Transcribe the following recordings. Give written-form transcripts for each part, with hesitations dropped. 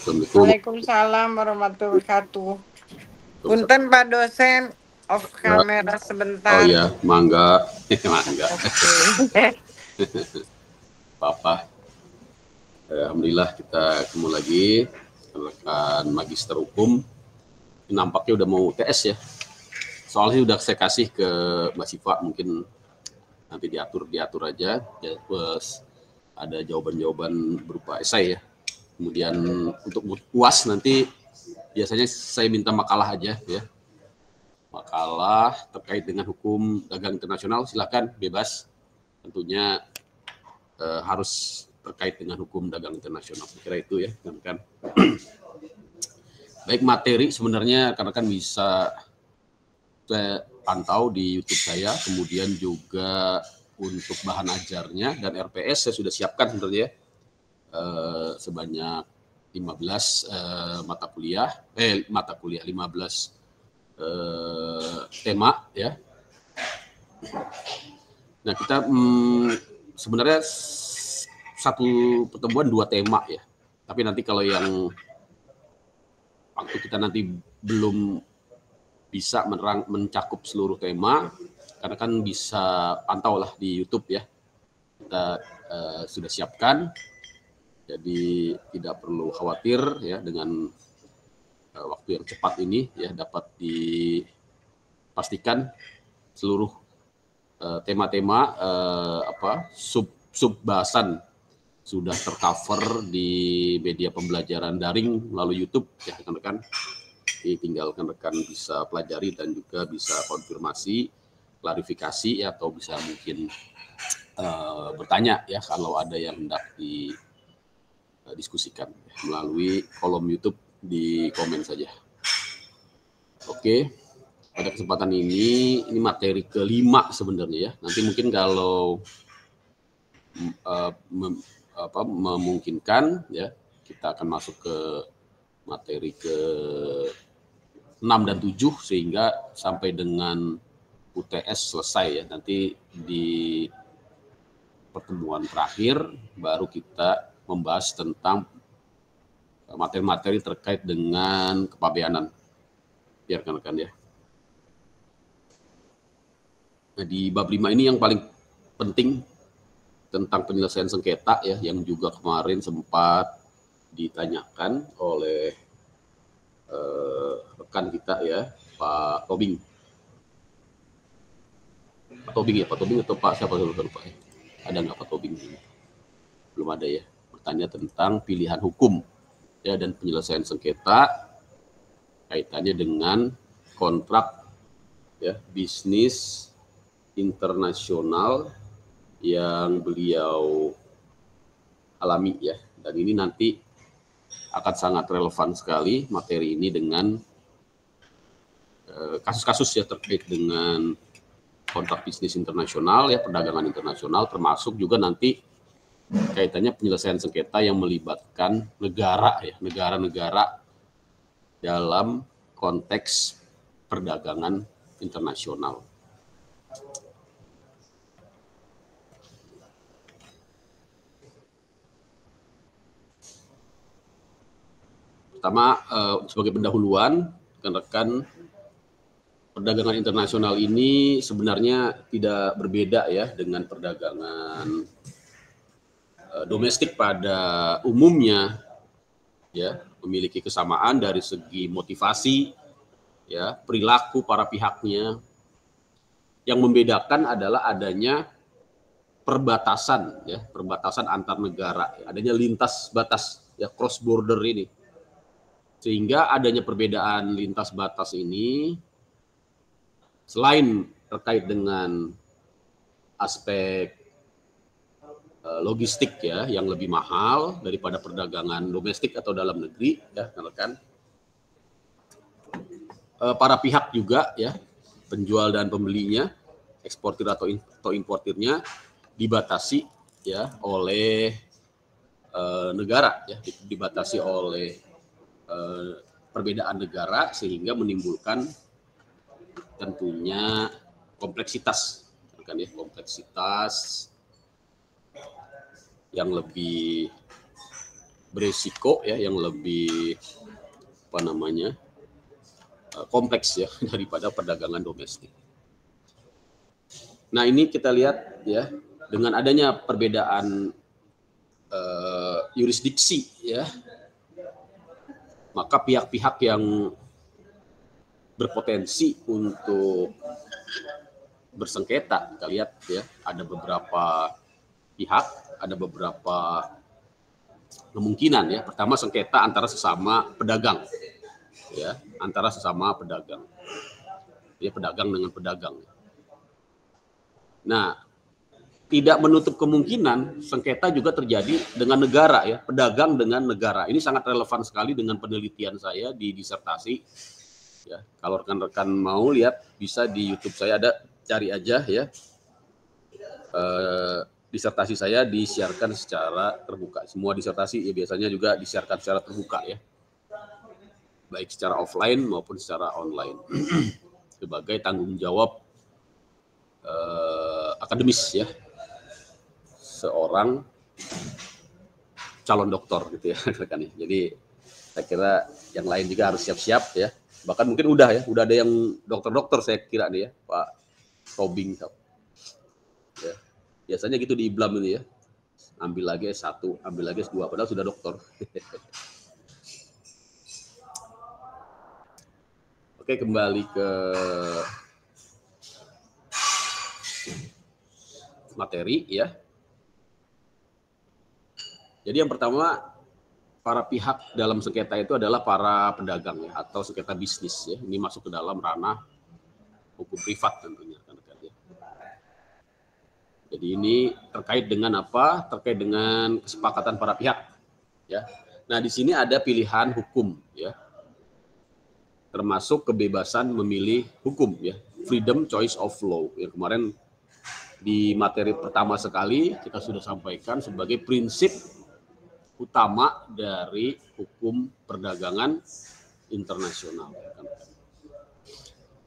Assalamualaikum. Waalaikumsalam warahmatullahi wabarakatuh. Punten Pak dosen, off kamera sebentar. Oh ya, mangga. Mangga. Oke. Papa. Alhamdulillah kita ketemu lagi rekan Magister Hukum. Nampaknya udah mau TS ya. Soalnya udah saya kasih ke Mbak Siva, mungkin nanti diatur aja. Ya, terus ada jawaban-jawaban berupa esai ya. Kemudian untuk UAS nanti biasanya saya minta makalah aja ya. Makalah terkait dengan hukum dagang internasional, silakan bebas. Tentunya harus terkait dengan hukum dagang internasional. Kira itu ya, kan. Baik, materi sebenarnya karena kan bisa saya pantau di YouTube saya, kemudian juga untuk bahan ajarnya dan RPS saya sudah siapkan sebenarnya sebanyak 15 mata kuliah, 15 tema ya. Nah, kita sebenarnya satu pertemuan 2 tema ya. Tapi nanti kalau yang waktu kita nanti belum bisa mencakup seluruh tema, karena kan bisa pantau lah di YouTube ya. Kita sudah siapkan, jadi tidak perlu khawatir ya dengan waktu yang cepat ini ya, dapat dipastikan seluruh tema-tema sub bahasan sudah tercover di media pembelajaran daring melalui YouTube ya rekan-rekan. Tinggal rekan-rekan bisa pelajari dan juga bisa konfirmasi, klarifikasi ya, atau bisa mungkin bertanya ya kalau ada yang hendak didiskusikan ya, melalui kolom YouTube di komen saja. Oke. Pada kesempatan ini materi kelima sebenarnya ya. Nanti mungkin kalau memungkinkan ya, kita akan masuk ke materi ke 6 dan 7 sehingga sampai dengan UTS selesai ya. Nanti di pertemuan terakhir baru kita membahas tentang materi-materi terkait dengan kepabeanan. Ya rekan-rekan ya. Nah, di bab 5 ini yang paling penting tentang penyelesaian sengketa ya, yang juga kemarin sempat ditanyakan oleh rekan kita ya, Pak Tobing. Pak Tobing atau Pak siapa lupa ya? Ada nggak Pak Tobing? Belum ada ya. Bertanya tentang pilihan hukum ya dan penyelesaian sengketa kaitannya dengan kontrak ya bisnis internasional yang beliau alami ya, dan ini nanti akan sangat relevan sekali materi ini dengan kasus-kasus ya terkait dengan kontrak bisnis internasional ya, perdagangan internasional, termasuk juga nanti kaitannya penyelesaian sengketa yang melibatkan negara ya, negara-negara dalam konteks perdagangan internasional. Pertama, sebagai pendahuluan, rekan-rekan, perdagangan internasional ini sebenarnya tidak berbeda ya dengan perdagangan domestik pada umumnya ya, memiliki kesamaan dari segi motivasi ya, perilaku para pihaknya. Yang membedakan adalah adanya perbatasan ya, perbatasan antar negara, adanya lintas batas ya, cross border ini. Sehingga adanya perbedaan lintas batas ini selain terkait dengan aspek logistik ya yang lebih mahal daripada perdagangan domestik atau dalam negeri ya rekan-rekan, para pihak juga ya, penjual dan pembelinya, eksportir atau importirnya dibatasi ya oleh negara ya, dibatasi oleh perbedaan negara, sehingga menimbulkan tentunya kompleksitas kan ya, kompleksitas yang lebih beresiko ya, yang lebih apa namanya kompleks ya daripada perdagangan domestik. Nah ini kita lihat ya, dengan adanya perbedaan yurisdiksi ya, maka pihak-pihak yang berpotensi untuk bersengketa, kita lihat ya, ada beberapa pihak, ada beberapa kemungkinan ya. Pertama, sengketa antara sesama pedagang ya, antara sesama pedagang ya, pedagang dengan pedagang. Nah, tidak menutup kemungkinan sengketa juga terjadi dengan negara ya, pedagang dengan negara. Ini sangat relevan sekali dengan penelitian saya di disertasi ya. Kalau rekan-rekan mau lihat, bisa di YouTube saya ada, cari aja ya. Disertasi saya disiarkan secara terbuka. Semua disertasi ya biasanya juga disiarkan secara terbuka ya, baik secara offline maupun secara online sebagai tanggung jawab akademis ya seorang calon doktor gitu ya rekan. Jadi saya kira yang lain juga harus siap-siap ya. Bahkan mungkin udah ada yang dokter-dokter saya kira nih ya, Pak Tobing ya. Biasanya gitu di IBLAM ini ya, ambil lagi S1, ambil lagi S2, padahal sudah dokter. Oke, kembali ke materi ya. Jadi yang pertama, para pihak dalam sengketa itu adalah para pedagang ya, atau sengketa bisnis ya. Ini masuk ke dalam ranah hukum privat tentunya. Jadi ini terkait dengan apa? Terkait dengan kesepakatan para pihak ya. Nah, di sini ada pilihan hukum ya. Termasuk kebebasan memilih hukum ya. Freedom choice of law. Yang kemarin di materi pertama sekali kita sudah sampaikan sebagai prinsip utama dari hukum perdagangan internasional.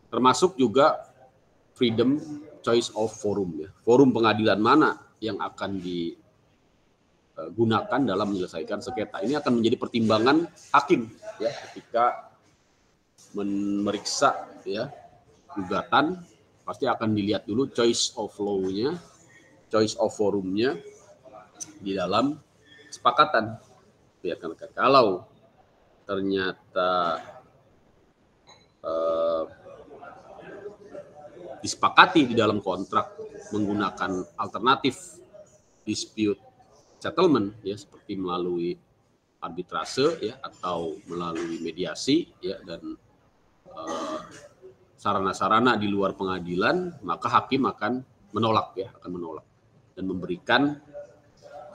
Termasuk juga freedom choice of forum ya. Forum pengadilan mana yang akan digunakan dalam menyelesaikan sengketa. Ini akan menjadi pertimbangan hakim ya ketika memeriksa ya gugatan, pasti akan dilihat dulu choice of law-nya, choice of forumnya di dalam kesepakatan. Ya kan, kalau ternyata disepakati di dalam kontrak menggunakan alternatif dispute settlement ya, seperti melalui arbitrase ya, atau melalui mediasi ya, dan sarana-sarana di luar pengadilan, maka hakim akan menolak ya, dan memberikan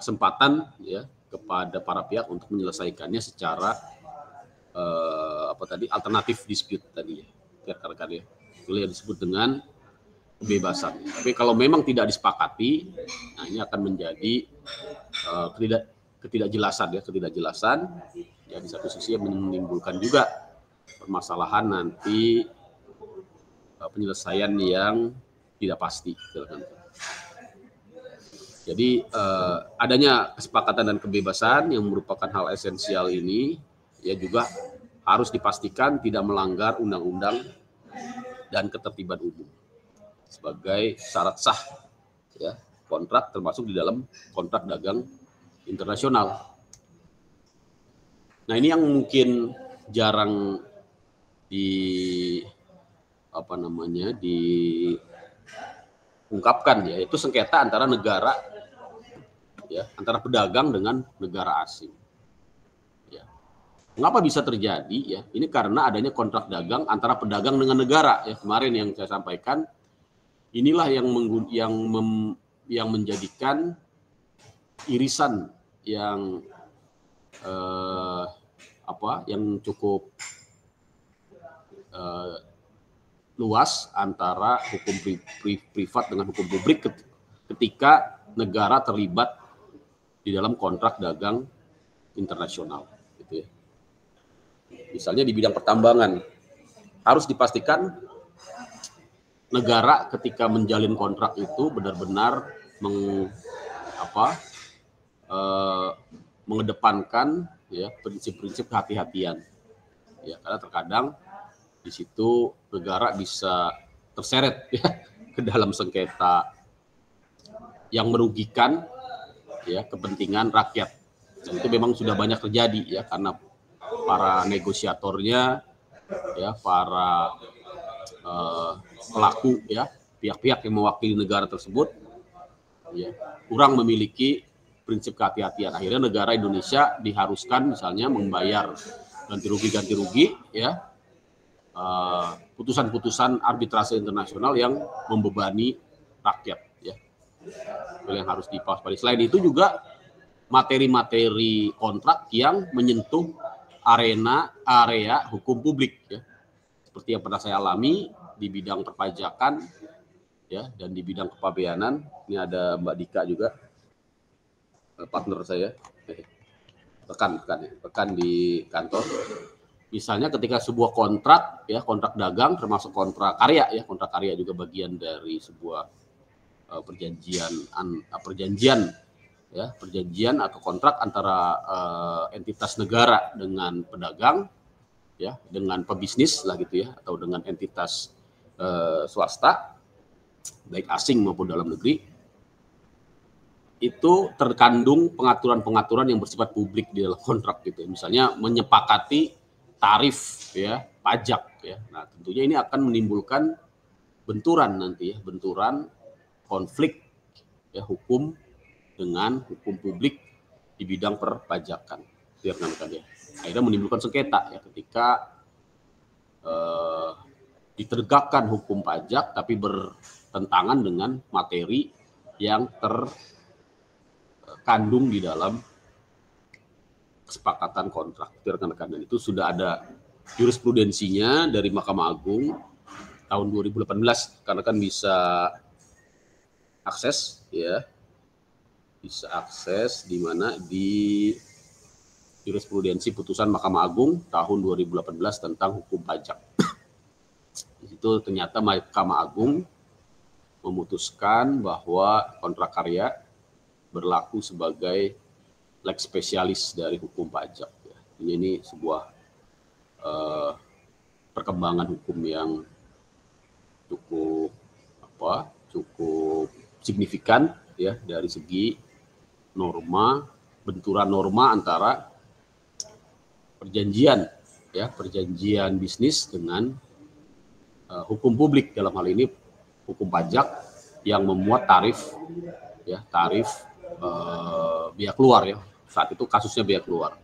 kesempatan ya kepada para pihak untuk menyelesaikannya secara alternatif dispute tadi ya, rekan-rekan ya. Itu yang disebut dengan kebebasan. Tapi kalau memang tidak disepakati, nah ini akan menjadi ketidakjelasan ya, di satu sisi menimbulkan juga permasalahan nanti penyelesaian yang tidak pasti. Jadi adanya kesepakatan dan kebebasan yang merupakan hal esensial ini ya juga harus dipastikan tidak melanggar undang-undang dan ketertiban umum sebagai syarat sah ya kontrak, termasuk di dalam kontrak dagang internasional. Nah, ini yang mungkin jarang diungkapkan ya, itu sengketa antara negara ya, antara pedagang dengan negara asing. Ya. Mengapa bisa terjadi ya? Ini karena adanya kontrak dagang antara pedagang dengan negara ya. Kemarin yang saya sampaikan, inilah yang menjadikan irisan yang yang cukup luas antara hukum privat dengan hukum publik ketika negara terlibat di dalam kontrak dagang internasional gitu ya. Misalnya di bidang pertambangan, harus dipastikan negara ketika menjalin kontrak itu benar-benar mengedepankan ya prinsip-prinsip kehati-hatian. Ya, karena terkadang di situ negara bisa terseret ya ke dalam sengketa yang merugikan ya kepentingan rakyat. Dan itu memang sudah banyak terjadi ya, karena para negosiatornya ya, para pelaku ya, pihak-pihak yang mewakili negara tersebut ya kurang memiliki prinsip kehati-hatian. Akhirnya negara Indonesia diharuskan misalnya membayar ganti rugi ya, putusan-putusan arbitrase internasional yang membebani rakyat ya. Itu yang harus dipahami. Selain itu juga materi-materi kontrak yang menyentuh area hukum publik ya. Seperti yang pernah saya alami di bidang perpajakan ya, dan di bidang kepabeanan. Ini ada Mbak Dika juga, partner saya, rekan di kantor. Misalnya ketika sebuah kontrak ya, kontrak dagang termasuk kontrak karya ya, kontrak karya juga bagian dari sebuah perjanjian atau kontrak antara entitas negara dengan pedagang ya, dengan pebisnis lah gitu ya, atau dengan entitas swasta baik asing maupun dalam negeri. Itu terkandung pengaturan-pengaturan yang bersifat publik di dalam kontrak gitu. Misalnya menyepakati tarif ya, pajak ya. Nah, tentunya ini akan menimbulkan benturan nanti ya, benturan konflik ya, hukum dengan hukum publik di bidang perpajakan. Ya, akhirnya menimbulkan sengketa ya, ketika ditegakkan hukum pajak tapi bertentangan dengan materi yang terkandung di dalam kesepakatan kontrak. Dan itu sudah ada jurisprudensinya dari Mahkamah Agung tahun 2018, karena kan bisa akses ya, bisa akses di mana di jurisprudensi putusan Mahkamah Agung tahun 2018 tentang hukum pajak. Di situ ternyata Mahkamah Agung memutuskan bahwa kontrak karya berlaku sebagai lex spesialis dari hukum pajak. Ini sebuah perkembangan hukum yang cukup signifikan ya, dari segi norma, benturan norma antara perjanjian bisnis dengan hukum publik, dalam hal ini hukum pajak yang memuat tarif biaya keluar ya. Saat itu kasusnya biaya keluar.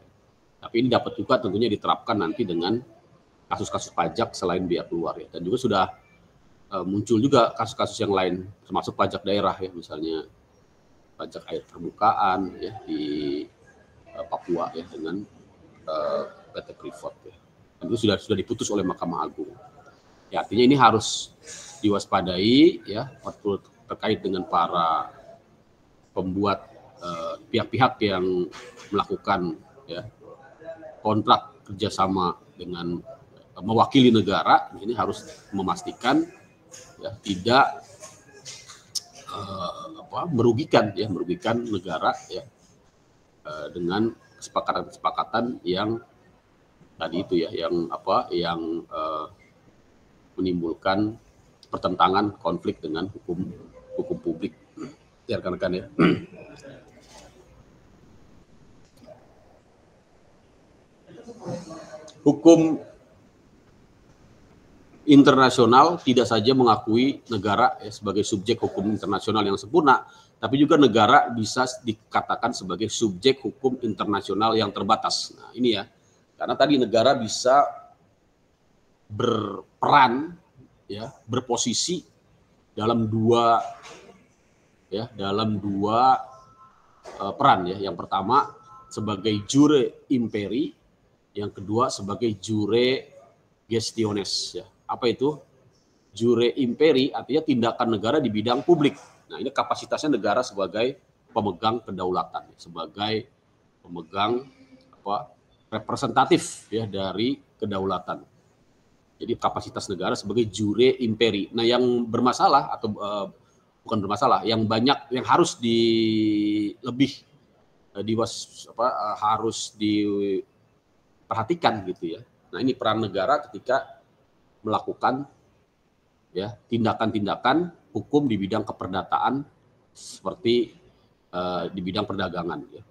Tapi ini dapat juga tentunya diterapkan nanti dengan kasus-kasus pajak selain biaya keluar ya. Dan juga sudah muncul juga kasus-kasus yang lain, termasuk pajak daerah ya, misalnya pajak air permukaan ya di Papua ya, dengan PT Freeport ya. Dan itu sudah diputus oleh Mahkamah Agung. Ya, artinya ini harus diwaspadai ya, terkait dengan para pembuat pihak-pihak yang melakukan ya kontrak kerjasama dengan mewakili negara. Ini harus memastikan ya tidak merugikan negara ya, dengan kesepakatan yang tadi itu ya, yang menimbulkan pertentangan konflik dengan hukum publik ya, rekan-rekan ya. Hukum internasional tidak saja mengakui negara ya sebagai subjek hukum internasional yang sempurna, tapi juga negara bisa dikatakan sebagai subjek hukum internasional yang terbatas. Nah, ini ya, karena tadi negara bisa berperan ya, berposisi dalam dua peran ya. Yang pertama sebagai jure imperi, yang kedua sebagai jure gestiones ya. Apa itu? Jure imperi artinya tindakan negara di bidang publik. Nah, ini kapasitasnya negara sebagai pemegang kedaulatan, sebagai pemegang representatif ya dari kedaulatan. Jadi kapasitas negara sebagai jure imperi. Nah, yang bermasalah atau bukan bermasalah, yang harus lebih harus diperhatikan gitu ya. Nah, ini peran negara ketika melakukan ya tindakan-tindakan hukum di bidang keperdataan seperti di bidang perdagangan ya.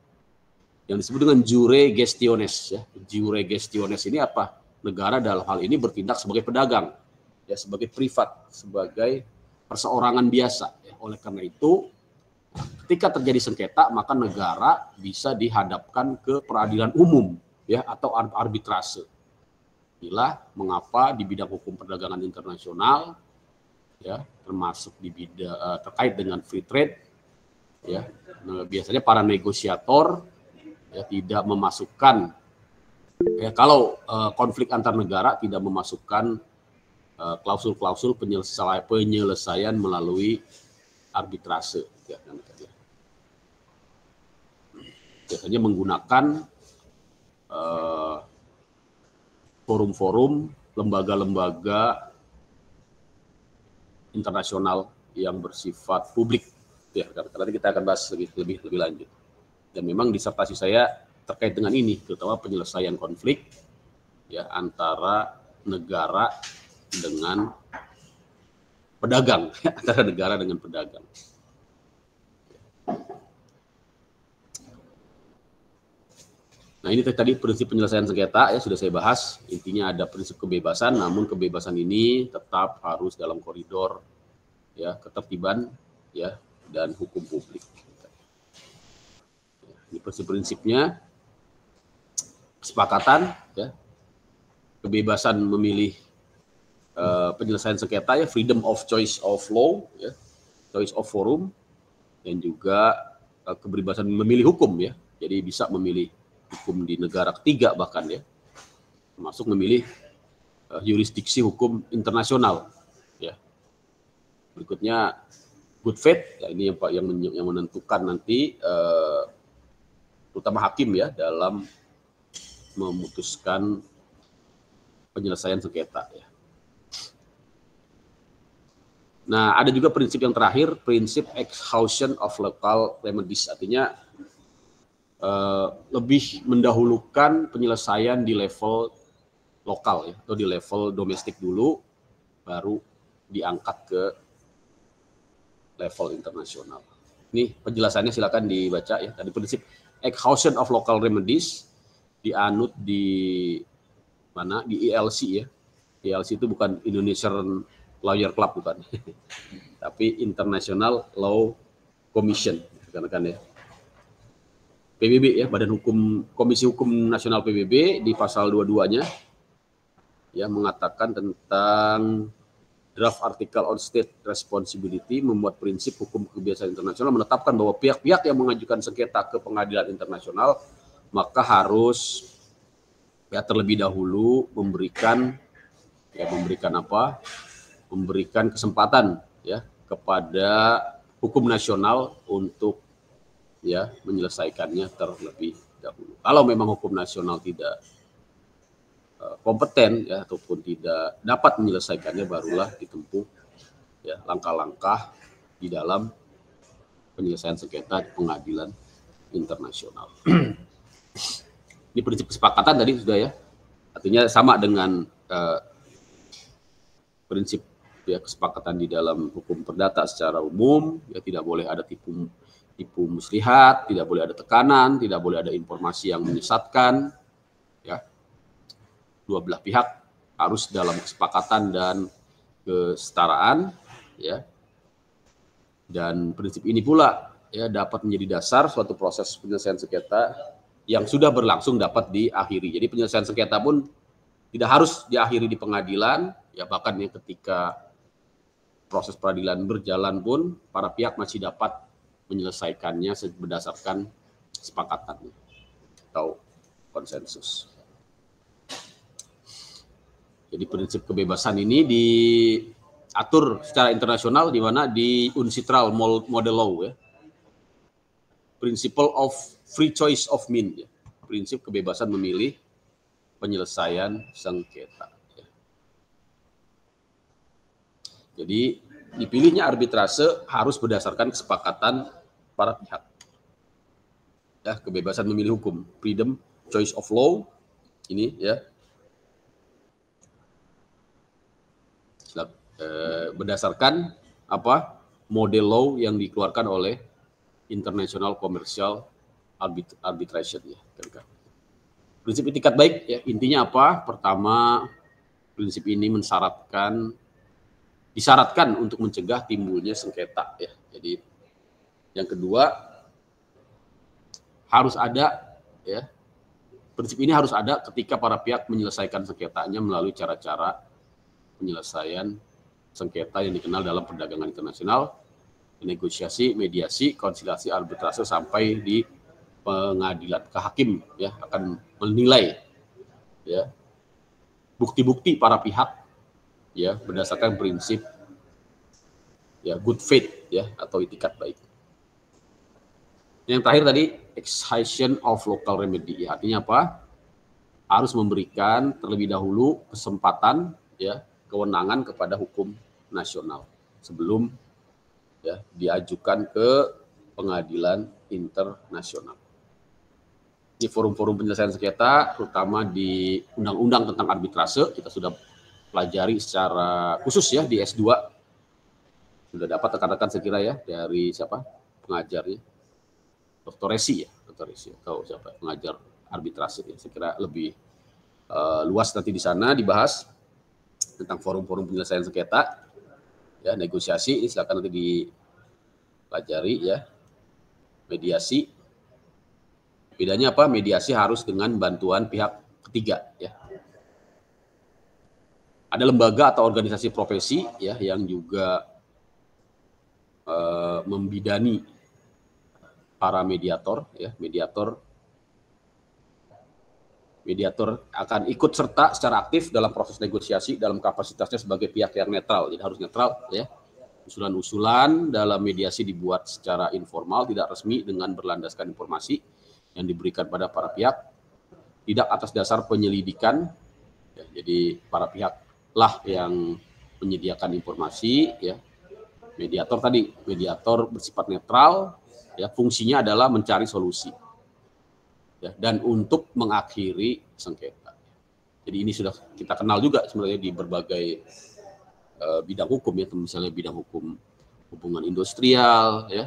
Yang disebut dengan jure gestiones ya. Jure gestiones ini apa? Negara dalam hal ini bertindak sebagai pedagang ya, sebagai privat, sebagai perseorangan biasa ya. Oleh karena itu ketika terjadi sengketa maka negara bisa dihadapkan ke peradilan umum ya atau arbitrase. Inilah mengapa di bidang hukum perdagangan internasional ya termasuk di bidang terkait dengan free trade ya, nah, biasanya para negosiator ya tidak memasukkan ya kalau konflik antar negara tidak memasukkan klausul-klausul penyelesaian melalui arbitrase ya, biasanya menggunakan forum-forum lembaga-lembaga internasional yang bersifat publik ya, nanti kita akan bahas lebih lanjut. Dan memang disertasi saya terkait dengan ini, terutama penyelesaian konflik ya antara negara dengan pedagang, antara negara dengan pedagang. Nah, ini tadi prinsip penyelesaian sengketa ya sudah saya bahas. Intinya ada prinsip kebebasan, namun kebebasan ini tetap harus dalam koridor ya ketertiban ya dan hukum publik. Ini prinsip-prinsipnya, kesepakatan ya, kebebasan memilih penyelesaian sengketa ya, freedom of choice of law ya, choice of forum, dan juga kebebasan memilih hukum ya. Jadi bisa memilih hukum di negara ketiga bahkan ya, termasuk memilih yurisdiksi hukum internasional ya. Berikutnya good faith ya, ini yang menentukan nanti terutama hakim ya dalam memutuskan penyelesaian sengketa ya. Nah, ada juga prinsip yang terakhir, prinsip exhaustion of local remedies, artinya lebih mendahulukan penyelesaian di level lokal ya, atau di level domestik dulu, baru diangkat ke level internasional. Ini penjelasannya silakan dibaca ya. Tadi prinsip exhaustion of local remedies dianut di mana? Di ILC ya. ILC itu bukan Indonesian Lawyer Club bukan, tapi International Law Commission, kan ya. PBB ya, Badan Hukum Komisi Hukum Nasional PBB di pasal 22-nya ya mengatakan tentang draft article on state responsibility, membuat prinsip hukum kebiasaan internasional, menetapkan bahwa pihak-pihak yang mengajukan sengketa ke pengadilan internasional maka harus ya terlebih dahulu memberikan kesempatan ya kepada hukum nasional untuk ya menyelesaikannya terlebih dahulu. Kalau memang hukum nasional tidak kompeten ya ataupun tidak dapat menyelesaikannya, barulah ditempuh ya langkah-langkah di dalam penyelesaian sengketa di pengadilan internasional. Ini prinsip kesepakatan tadi sudah ya, artinya sama dengan prinsip ya kesepakatan di dalam hukum perdata secara umum ya, tidak boleh ada tipu muslihat, tidak boleh ada tekanan, tidak boleh ada informasi yang menyesatkan ya. Dua belah pihak harus dalam kesepakatan dan kesetaraan ya. Dan prinsip ini pula ya dapat menjadi dasar suatu proses penyelesaian sengketa yang sudah berlangsung dapat diakhiri. Jadi penyelesaian sengketa pun tidak harus diakhiri di pengadilan ya, bahkan ya ketika proses peradilan berjalan pun para pihak masih dapat menyelesaikannya berdasarkan kesepakatan atau konsensus. Jadi prinsip kebebasan ini diatur secara internasional di mana di UNCITRAL Model Law ya. Principle of free choice of means ya. Prinsip kebebasan memilih penyelesaian sengketa ya. Jadi dipilihnya arbitrase harus berdasarkan kesepakatan para pihak. ya, kebebasan memilih hukum, freedom choice of law ini ya, berdasarkan apa model law yang dikeluarkan oleh International Commercial Arbitration ya. Prinsip etikat baik ya, intinya apa? Pertama, prinsip ini disyaratkan untuk mencegah timbulnya sengketa ya. Jadi yang kedua harus ada ya, prinsip ini harus ada ketika para pihak menyelesaikan sengketanya melalui cara-cara penyelesaian sengketa yang dikenal dalam perdagangan internasional, negosiasi, mediasi, konsiliasi, arbitrase sampai di pengadilan ke hakim ya, akan menilai ya bukti-bukti para pihak ya berdasarkan prinsip ya good faith ya atau itikat baik. Yang terakhir tadi excitation of local remedy ya, artinya apa? Harus memberikan terlebih dahulu kesempatan ya kewenangan kepada hukum nasional sebelum ya diajukan ke pengadilan internasional. Di forum-forum penyelesaian sengketa, terutama di undang-undang tentang arbitrase, kita sudah pelajari secara khusus ya di S2. Sudah dapat rekan-rekan sekira ya dari siapa pengajarnya, Dr. Resi ya, Dr. Resi atau siapa pengajar arbitrase ya. Saya kira lebih luas nanti di sana dibahas tentang forum-forum penyelesaian sengketa, ya negosiasi, silakan nanti dipelajari ya, mediasi. Bedanya apa? Mediasi harus dengan bantuan pihak ketiga ya. Ada lembaga atau organisasi profesi ya yang juga membidani para mediator ya. Mediator akan ikut serta secara aktif dalam proses negosiasi dalam kapasitasnya sebagai pihak yang netral. Jadi harus netral ya. Usulan-usulan dalam mediasi dibuat secara informal, tidak resmi dengan berlandaskan informasi yang diberikan pada para pihak, tidak atas dasar penyelidikan ya, jadi para pihak lah yang menyediakan informasi ya. Mediator bersifat netral ya, fungsinya adalah mencari solusi ya, dan untuk mengakhiri sengketa. Jadi ini sudah kita kenal juga sebenarnya di berbagai bidang hukum ya, misalnya bidang hukum hubungan industrial ya,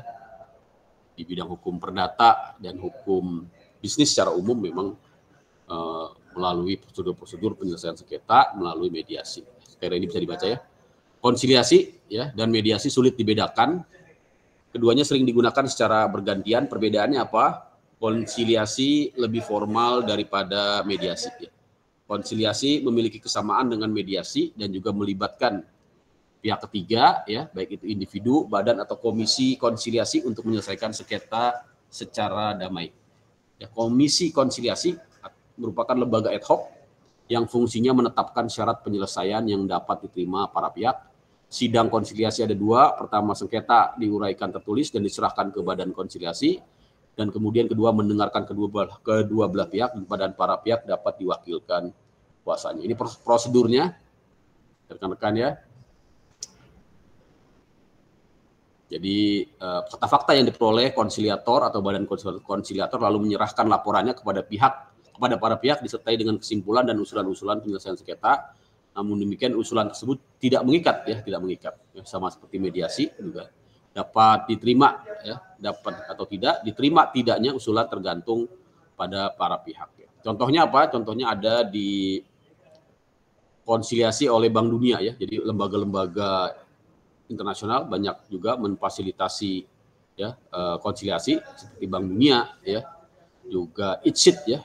di bidang hukum perdata dan hukum bisnis secara umum memang melalui prosedur-prosedur penyelesaian sengketa melalui mediasi. Sekira ini bisa dibaca ya. Konsiliasi ya dan mediasi sulit dibedakan. Keduanya sering digunakan secara bergantian. Perbedaannya apa? Konsiliasi lebih formal daripada mediasi. Ya. Konsiliasi memiliki kesamaan dengan mediasi dan juga melibatkan pihak ketiga ya, baik itu individu, badan atau komisi konsiliasi untuk menyelesaikan sengketa secara damai. Ya, komisi konsiliasi merupakan lembaga ad hoc yang fungsinya menetapkan syarat penyelesaian yang dapat diterima para pihak. Sidang konsiliasi ada dua, pertama sengketa diuraikan tertulis dan diserahkan ke badan konsiliasi, dan kemudian kedua mendengarkan kedua belah pihak dan para pihak dapat diwakilkan kuasanya. Ini prosedurnya, rekan-rekan ya. Jadi fakta-fakta yang diperoleh konsiliator atau badan konsiliator lalu menyerahkan laporannya kepada para pihak disertai dengan kesimpulan dan usulan-usulan penyelesaian sengketa. Namun demikian usulan tersebut tidak mengikat ya, sama seperti mediasi juga dapat diterima ya, dapat atau tidak diterima tidaknya usulan tergantung pada para pihak. Ya. Contohnya apa? Contohnya ada di konsiliasi oleh Bank Dunia ya. Jadi lembaga-lembaga internasional banyak juga memfasilitasi ya konsiliasi seperti Bank Dunia ya, juga ICSID ya,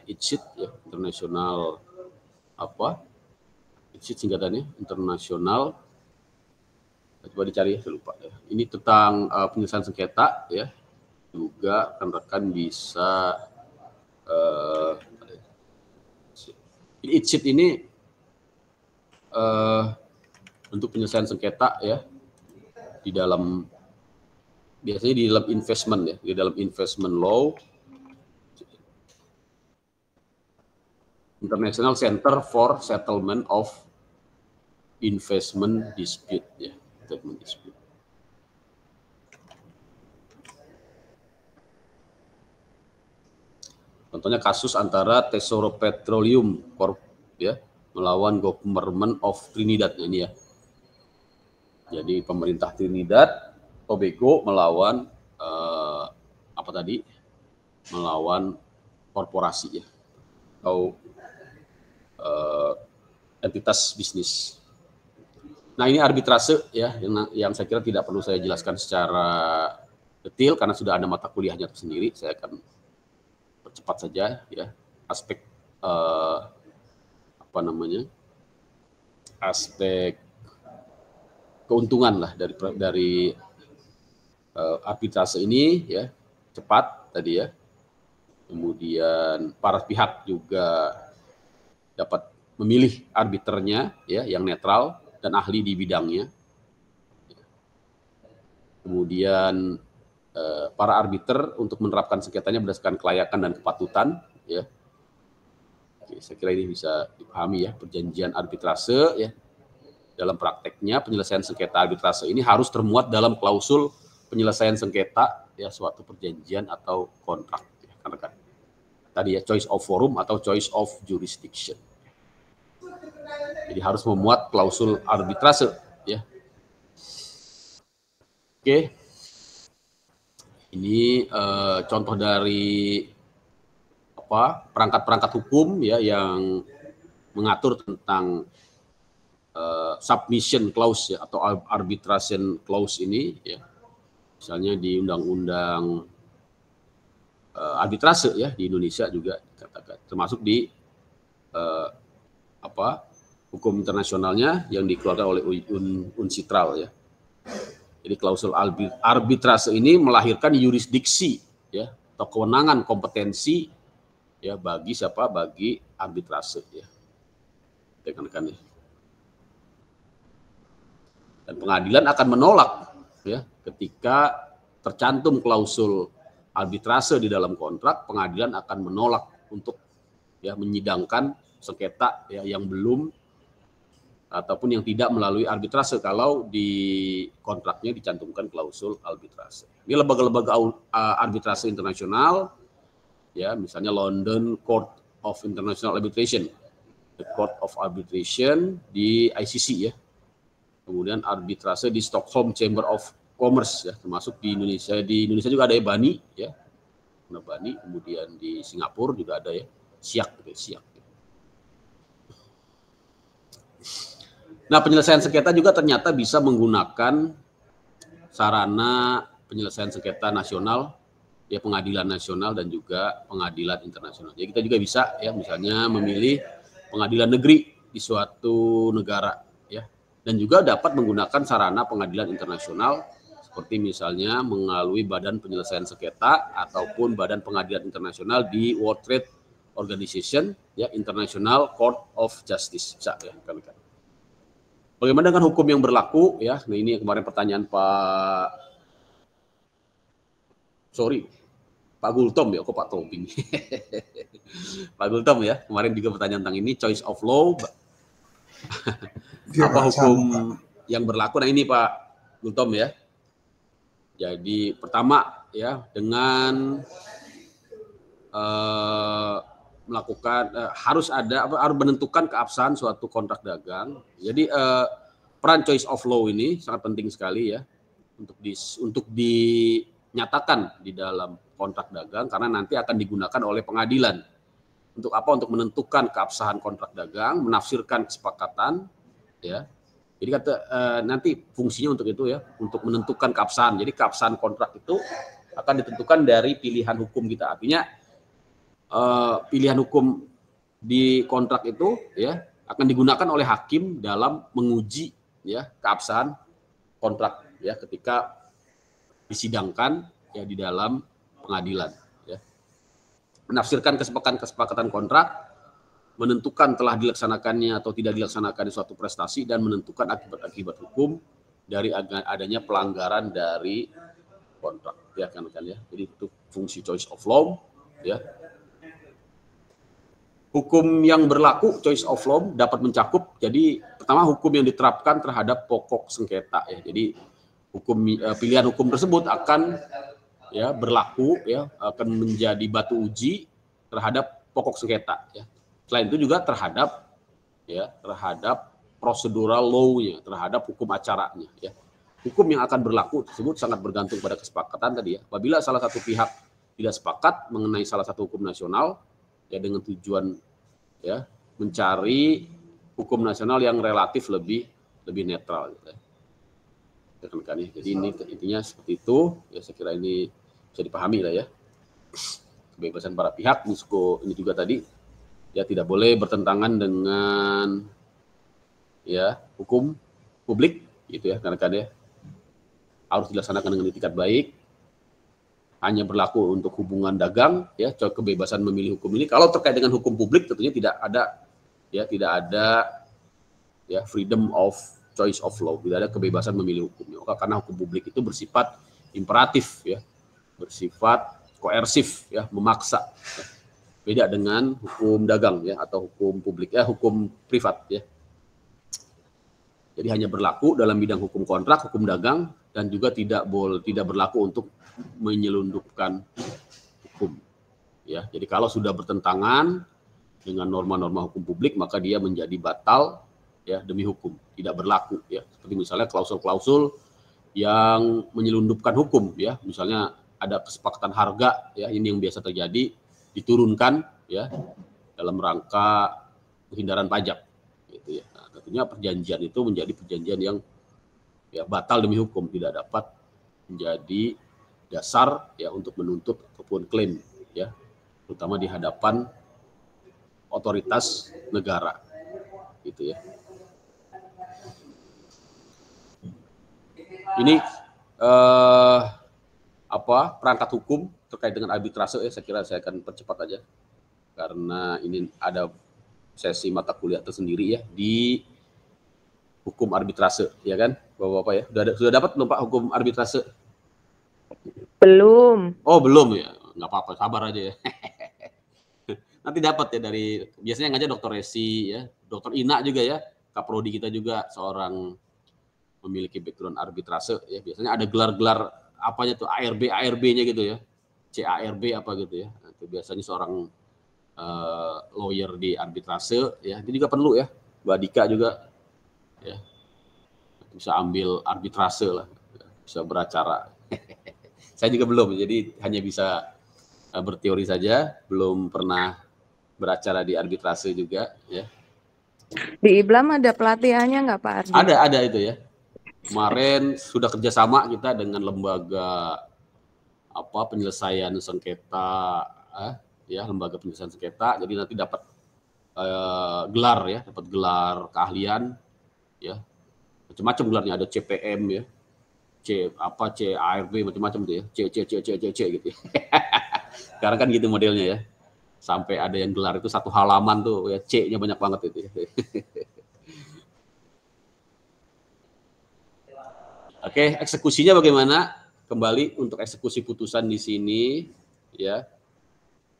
internasional ICSID singkatannya internasional, coba dicari ya, saya lupa ya. Ini tentang penyelesaian sengketa ya, juga rekan-rekan bisa ICSID ini untuk penyelesaian sengketa ya, biasanya di dalam investment ya, di dalam investment law, International Center for Settlement of Investment Dispute ya, investment dispute. Contohnya kasus antara Tesoro Petroleum Corp ya melawan Government of Trinidad ini ya. Jadi pemerintah Trinidad Tobago melawan apa tadi? Melawan korporasi ya atau entitas bisnis. Nah, ini arbitrase ya yang saya kira tidak perlu saya jelaskan secara detail karena sudah ada mata kuliahnya tersendiri. Saya akan percepat saja ya aspek apa namanya aspek keuntungan lah dari arbitrase ini ya cepat tadi ya. Kemudian para pihak juga dapat memilih arbiternya ya yang netral dan ahli di bidangnya. Kemudian para arbiter untuk menerapkan sengketanya berdasarkan kelayakan dan kepatutan ya. Oke, saya kira ini bisa dipahami ya perjanjian arbitrase ya. Dalam prakteknya penyelesaian sengketa arbitrase ini harus termuat dalam klausul penyelesaian sengketa ya suatu perjanjian atau kontrak ya, kan tadi ya choice of forum atau choice of jurisdiction. Jadi harus memuat klausul arbitrase ya. Oke. Ini contoh dari apa perangkat-perangkat hukum ya yang mengatur tentang submission clause ya atau arbitration clause ini ya. Misalnya di undang-undang arbitrase ya di Indonesia juga katakan termasuk di apa hukum internasionalnya yang dikeluarkan oleh UNCITRAL ya. Jadi klausul arbitrase ini melahirkan yurisdiksi ya atau kewenangan kompetensi ya bagi siapa? Bagi arbitrase ya. Rekan-rekan ya. Dan pengadilan akan menolak ya ketika tercantum klausul arbitrase di dalam kontrak, pengadilan akan menolak untuk ya menyidangkan sengketa ya yang belum ataupun yang tidak melalui arbitrase kalau di kontraknya dicantumkan klausul arbitrase. Ini lembaga-lembaga arbitrase internasional ya misalnya London Court of International Arbitration, the Court of Arbitration di ICC ya. Kemudian arbitrase di Stockholm Chamber of Commerce ya termasuk di Indonesia. Di Indonesia juga ada ya BANI ya. BANI, kemudian di Singapura juga ada ya SIAK gitu, SIAK. Nah, penyelesaian sengketa juga ternyata bisa menggunakan sarana penyelesaian sengketa nasional, ya pengadilan nasional dan juga pengadilan internasional. Jadi kita juga bisa ya misalnya memilih pengadilan negeri di suatu negara ya dan juga dapat menggunakan sarana pengadilan internasional seperti misalnya melalui Badan Penyelesaian Sengketa ataupun Badan Pengadilan Internasional di World Trade Organization ya International Court of Justice bisa ya kan. Bagaimana dengan hukum yang berlaku ya? Nah ini kemarin pertanyaan Pak Gultom ya, kok Pak Tobing. Pak Gultom ya, kemarin juga pertanyaan tentang ini choice of law. Apa hukum yang berlaku? Nah ini Pak Gultom ya. Jadi pertama ya dengan melakukan harus menentukan keabsahan suatu kontrak dagang. Jadi peran choice of law ini sangat penting sekali ya untuk dinyatakan di dalam kontrak dagang karena nanti akan digunakan oleh pengadilan. Untuk apa? Untuk menentukan keabsahan kontrak dagang, menafsirkan kesepakatan ya. Jadi nanti fungsinya untuk itu ya, untuk menentukan keabsahan. Jadi keabsahan kontrak itu akan ditentukan dari pilihan hukum kita. Artinya pilihan hukum di kontrak itu ya akan digunakan oleh hakim dalam menguji ya keabsahan kontrak ya ketika disidangkan ya di dalam pengadilan ya. Menafsirkan kesepakatan kontrak, menentukan telah dilaksanakannya atau tidak dilaksanakannya suatu prestasi dan menentukan akibat-akibat hukum dari adanya pelanggaran dari kontrak ya kan ya. Jadi itu fungsi choice of law ya. Hukum yang berlaku choice of law dapat mencakup jadi pertama hukum yang diterapkan terhadap pokok sengketa ya. Jadi pilihan hukum tersebut akan ya berlaku ya akan menjadi batu uji terhadap pokok sengketa ya. Selain itu juga terhadap procedural law-nya, terhadap hukum acaranya ya. Hukum yang akan berlaku tersebut sangat bergantung pada kesepakatan tadi ya. Apabila salah satu pihak tidak sepakat mengenai salah satu hukum nasional ya dengan tujuan ya mencari hukum nasional yang relatif lebih netral gitu ya. Jadi ini intinya seperti itu ya, saya kira ini bisa dipahami lah ya. Kebebasan para pihak ini juga tadi ya tidak boleh bertentangan dengan ya hukum publik gitu ya, karena ya harus dilaksanakan dengan etikat baik, hanya berlaku untuk hubungan dagang ya. Kebebasan memilih hukum ini kalau terkait dengan hukum publik tentunya tidak ada ya freedom of choice of law, tidak ada kebebasan memilih hukumnya karena hukum publik itu bersifat imperatif ya, bersifat koersif ya, memaksa ya. Beda dengan hukum dagang ya atau hukum publik ya, hukum privat ya. Jadi hanya berlaku dalam bidang hukum kontrak, hukum dagang, dan juga tidak berlaku untuk menyelundupkan hukum ya. Jadi kalau sudah bertentangan dengan norma-norma hukum publik maka dia menjadi batal ya demi hukum, tidak berlaku ya. Seperti misalnya klausul-klausul yang menyelundupkan hukum ya, misalnya ada kesepakatan harga ya, ini yang biasa terjadi, diturunkan ya dalam rangka penghindaran pajak gitu ya. Nah, tentunya perjanjian itu menjadi perjanjian yang ya batal demi hukum, tidak dapat menjadi dasar ya untuk menuntut ataupun klaim ya, terutama di hadapan otoritas negara gitu ya. Ini perangkat hukum terkait dengan arbitrase ya, saya kira saya akan percepat aja karena ini ada sesi mata kuliah tersendiri ya di hukum arbitrase ya kan Bapak-bapak ya. Sudah dapat belum Pak hukum arbitrase? Belum. Oh belum ya, nggak apa-apa, sabar aja ya. Nanti dapat ya, dari biasanya ngajar Dr. Resi ya, Dr. Ina juga ya, Kaprodi kita juga seorang memiliki background arbitrase ya. Biasanya ada gelar-gelar apanya tuh, ARB-nya gitu ya, CARB apa gitu ya. Itu biasanya seorang lawyer di arbitrase ya. Itu juga perlu ya, Mbak Dika juga ya, bisa ambil arbitrase lah, bisa beracara. Saya juga belum, jadi hanya bisa berteori saja, belum pernah beracara di arbitrase juga ya. Di IBLAM ada pelatihannya nggak Pak Ardi? Ada itu ya. Kemarin sudah kerjasama kita dengan lembaga penyelesaian sengketa ya, lembaga penyelesaian sengketa. Jadi nanti dapat gelar ya, dapat gelar keahlian ya. Macam-macam gelarnya, ada CPM ya. CARB macam-macam tuh ya. C gitu ya. Sekarang kan gitu modelnya ya. Sampai ada yang gelar itu satu halaman tuh ya, C-nya banyak banget itu ya. Oke, eksekusinya bagaimana? Kembali untuk eksekusi putusan di sini ya.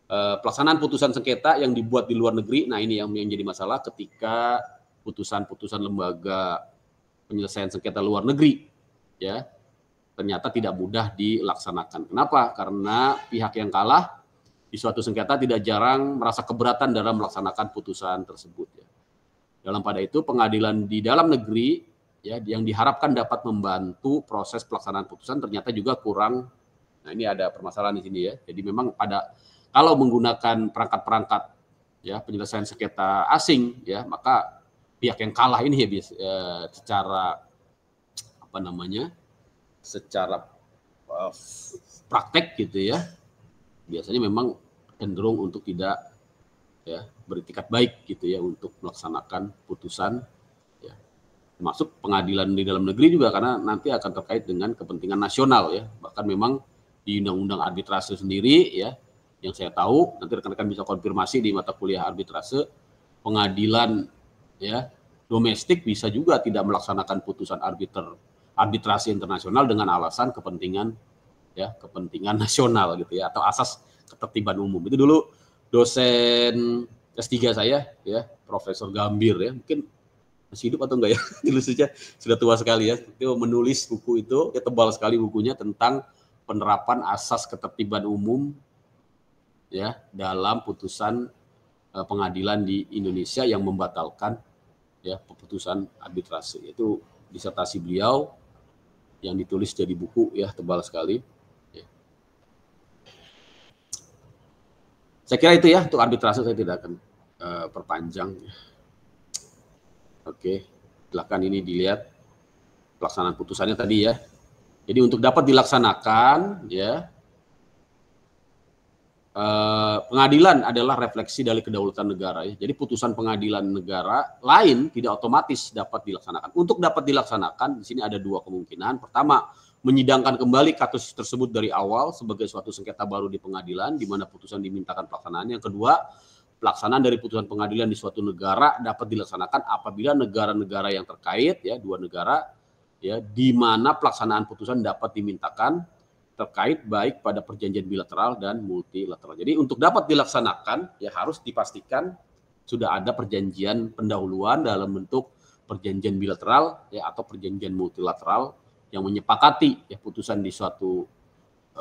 Pelaksanaan putusan sengketa yang dibuat di luar negeri. Nah, ini yang jadi masalah ketika putusan-putusan lembaga penyelesaian sengketa luar negeri ya. Ternyata tidak mudah dilaksanakan. Kenapa? Karena pihak yang kalah di suatu sengketa tidak jarang merasa keberatan dalam melaksanakan putusan tersebut ya. Dalam pada itu pengadilan di dalam negeri ya yang diharapkan dapat membantu proses pelaksanaan putusan ternyata juga kurang. Nah, ini ada permasalahan di sini ya. Jadi memang kalau menggunakan perangkat-perangkat ya penyelesaian sengketa asing ya, maka pihak yang kalah ini ya secara secara praktek gitu ya, biasanya memang cenderung untuk tidak ya beritikat baik gitu ya untuk melaksanakan putusan ya, termasuk pengadilan di dalam negeri juga, karena nanti akan terkait dengan kepentingan nasional ya. Bahkan memang di undang-undang arbitrase sendiri ya, yang saya tahu, nanti rekan-rekan bisa konfirmasi di mata kuliah arbitrase, pengadilan ya domestik bisa juga tidak melaksanakan putusan arbitrasi internasional dengan alasan kepentingan nasional gitu ya, atau asas ketertiban umum. Itu dulu dosen S3 saya ya, Profesor Gambir ya, mungkin masih hidup atau enggak ya, dulu sudah tua sekali ya, itu menulis buku itu ya, tebal sekali bukunya tentang penerapan asas ketertiban umum ya dalam putusan pengadilan di Indonesia yang membatalkan ya keputusan arbitrase. Itu disertasi beliau yang ditulis jadi buku ya, tebal sekali. Ya. Saya kira itu ya untuk arbitrase, saya tidak akan perpanjang. Oke, silakan ini dilihat pelaksanaan putusannya tadi ya. Jadi untuk dapat dilaksanakan ya, pengadilan adalah refleksi dari kedaulatan negara ya. Jadi putusan pengadilan negara lain tidak otomatis dapat dilaksanakan. Untuk dapat dilaksanakan di sini ada dua kemungkinan. Pertama, menyidangkan kembali kasus tersebut dari awal sebagai suatu sengketa baru di pengadilan di mana putusan dimintakan pelaksanaan. Yang kedua, pelaksanaan dari putusan pengadilan di suatu negara dapat dilaksanakan apabila negara-negara yang terkait ya, dua negara ya, di mana pelaksanaan putusan dapat dimintakan terkait baik pada perjanjian bilateral dan multilateral. Jadi untuk dapat dilaksanakan ya harus dipastikan sudah ada perjanjian pendahuluan dalam bentuk perjanjian bilateral ya atau perjanjian multilateral yang menyepakati ya putusan di suatu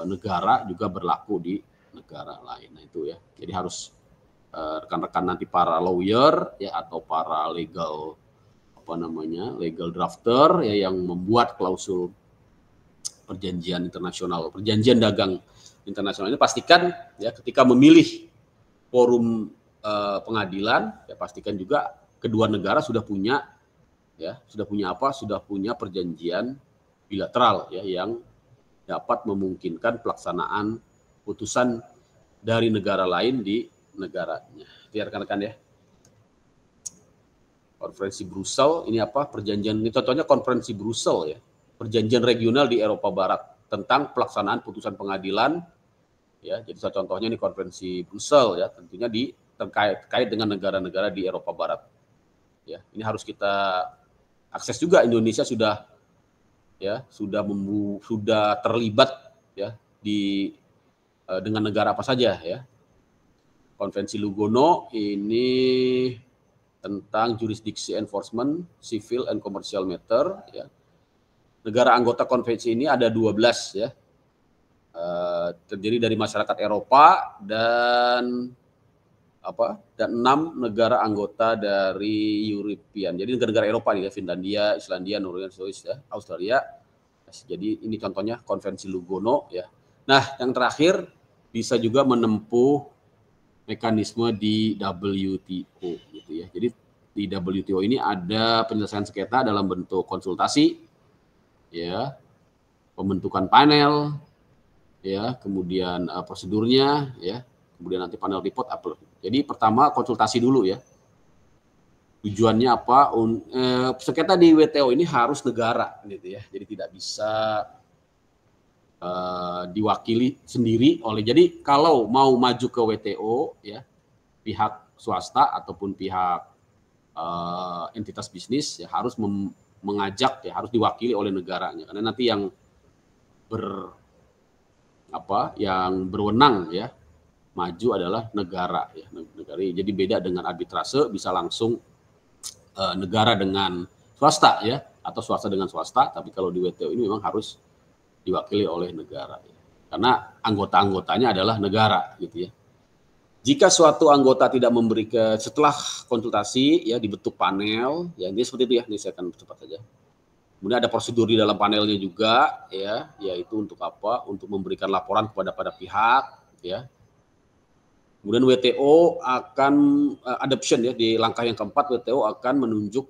negara juga berlaku di negara lain. Nah itu ya. Jadi harus rekan-rekan nanti para lawyer ya atau para legal legal drafter ya yang membuat klausul perjanjian internasional, perjanjian dagang internasional ini pastikan ya ketika memilih forum pengadilan ya pastikan juga kedua negara sudah punya perjanjian bilateral ya yang dapat memungkinkan pelaksanaan putusan dari negara lain di negaranya. Itu ya rekan-rekan ya. Konferensi Brussel ini apa? Perjanjian ini contohnya konferensi Brussel ya. Perjanjian regional di Eropa Barat tentang pelaksanaan putusan pengadilan ya. Jadi contohnya ini konferensi Brussel ya, tentunya terkait dengan negara-negara di Eropa Barat. Ya, ini harus kita akses juga. Indonesia sudah terlibat ya dengan negara apa saja ya. Konvensi Lugano ini tentang jurisdiksi enforcement civil and commercial matter ya. Negara anggota konvensi ini ada 12 ya. Terdiri dari masyarakat Eropa dan 6 negara anggota dari European. Jadi negara-negara Eropa nih ya, Finlandia, Islandia, Norwegia, Swiss ya, Australia. Jadi ini contohnya konvensi Lugano ya. Nah, yang terakhir bisa juga menempuh mekanisme di WTO gitu ya. Jadi di WTO ini ada penyelesaian sengketa dalam bentuk konsultasi ya, pembentukan panel ya, kemudian prosedurnya ya, kemudian nanti panel report upload. Jadi pertama konsultasi dulu ya. Tujuannya apa? Sengketa di WTO ini harus negara gitu ya. Jadi tidak bisa diwakili sendiri oleh. Jadi kalau mau maju ke WTO ya, pihak swasta ataupun pihak entitas bisnis ya harus mengajak ya, harus diwakili oleh negaranya, karena nanti yang berwenang ya maju adalah negara ya, negara. Jadi beda dengan arbitrase, bisa langsung negara dengan swasta ya, atau swasta dengan swasta. Tapi kalau di WTO ini memang harus diwakili oleh negara ya. Karena anggota-anggotanya adalah negara gitu ya. Jika suatu anggota tidak setelah konsultasi ya dibentuk panel ya, ini seperti itu ya. Ini saya akan cepat saja. Kemudian ada prosedur di dalam panelnya juga ya, yaitu untuk apa? Untuk memberikan laporan kepada pihak ya. Kemudian WTO akan adoption ya, di langkah yang keempat WTO akan menunjuk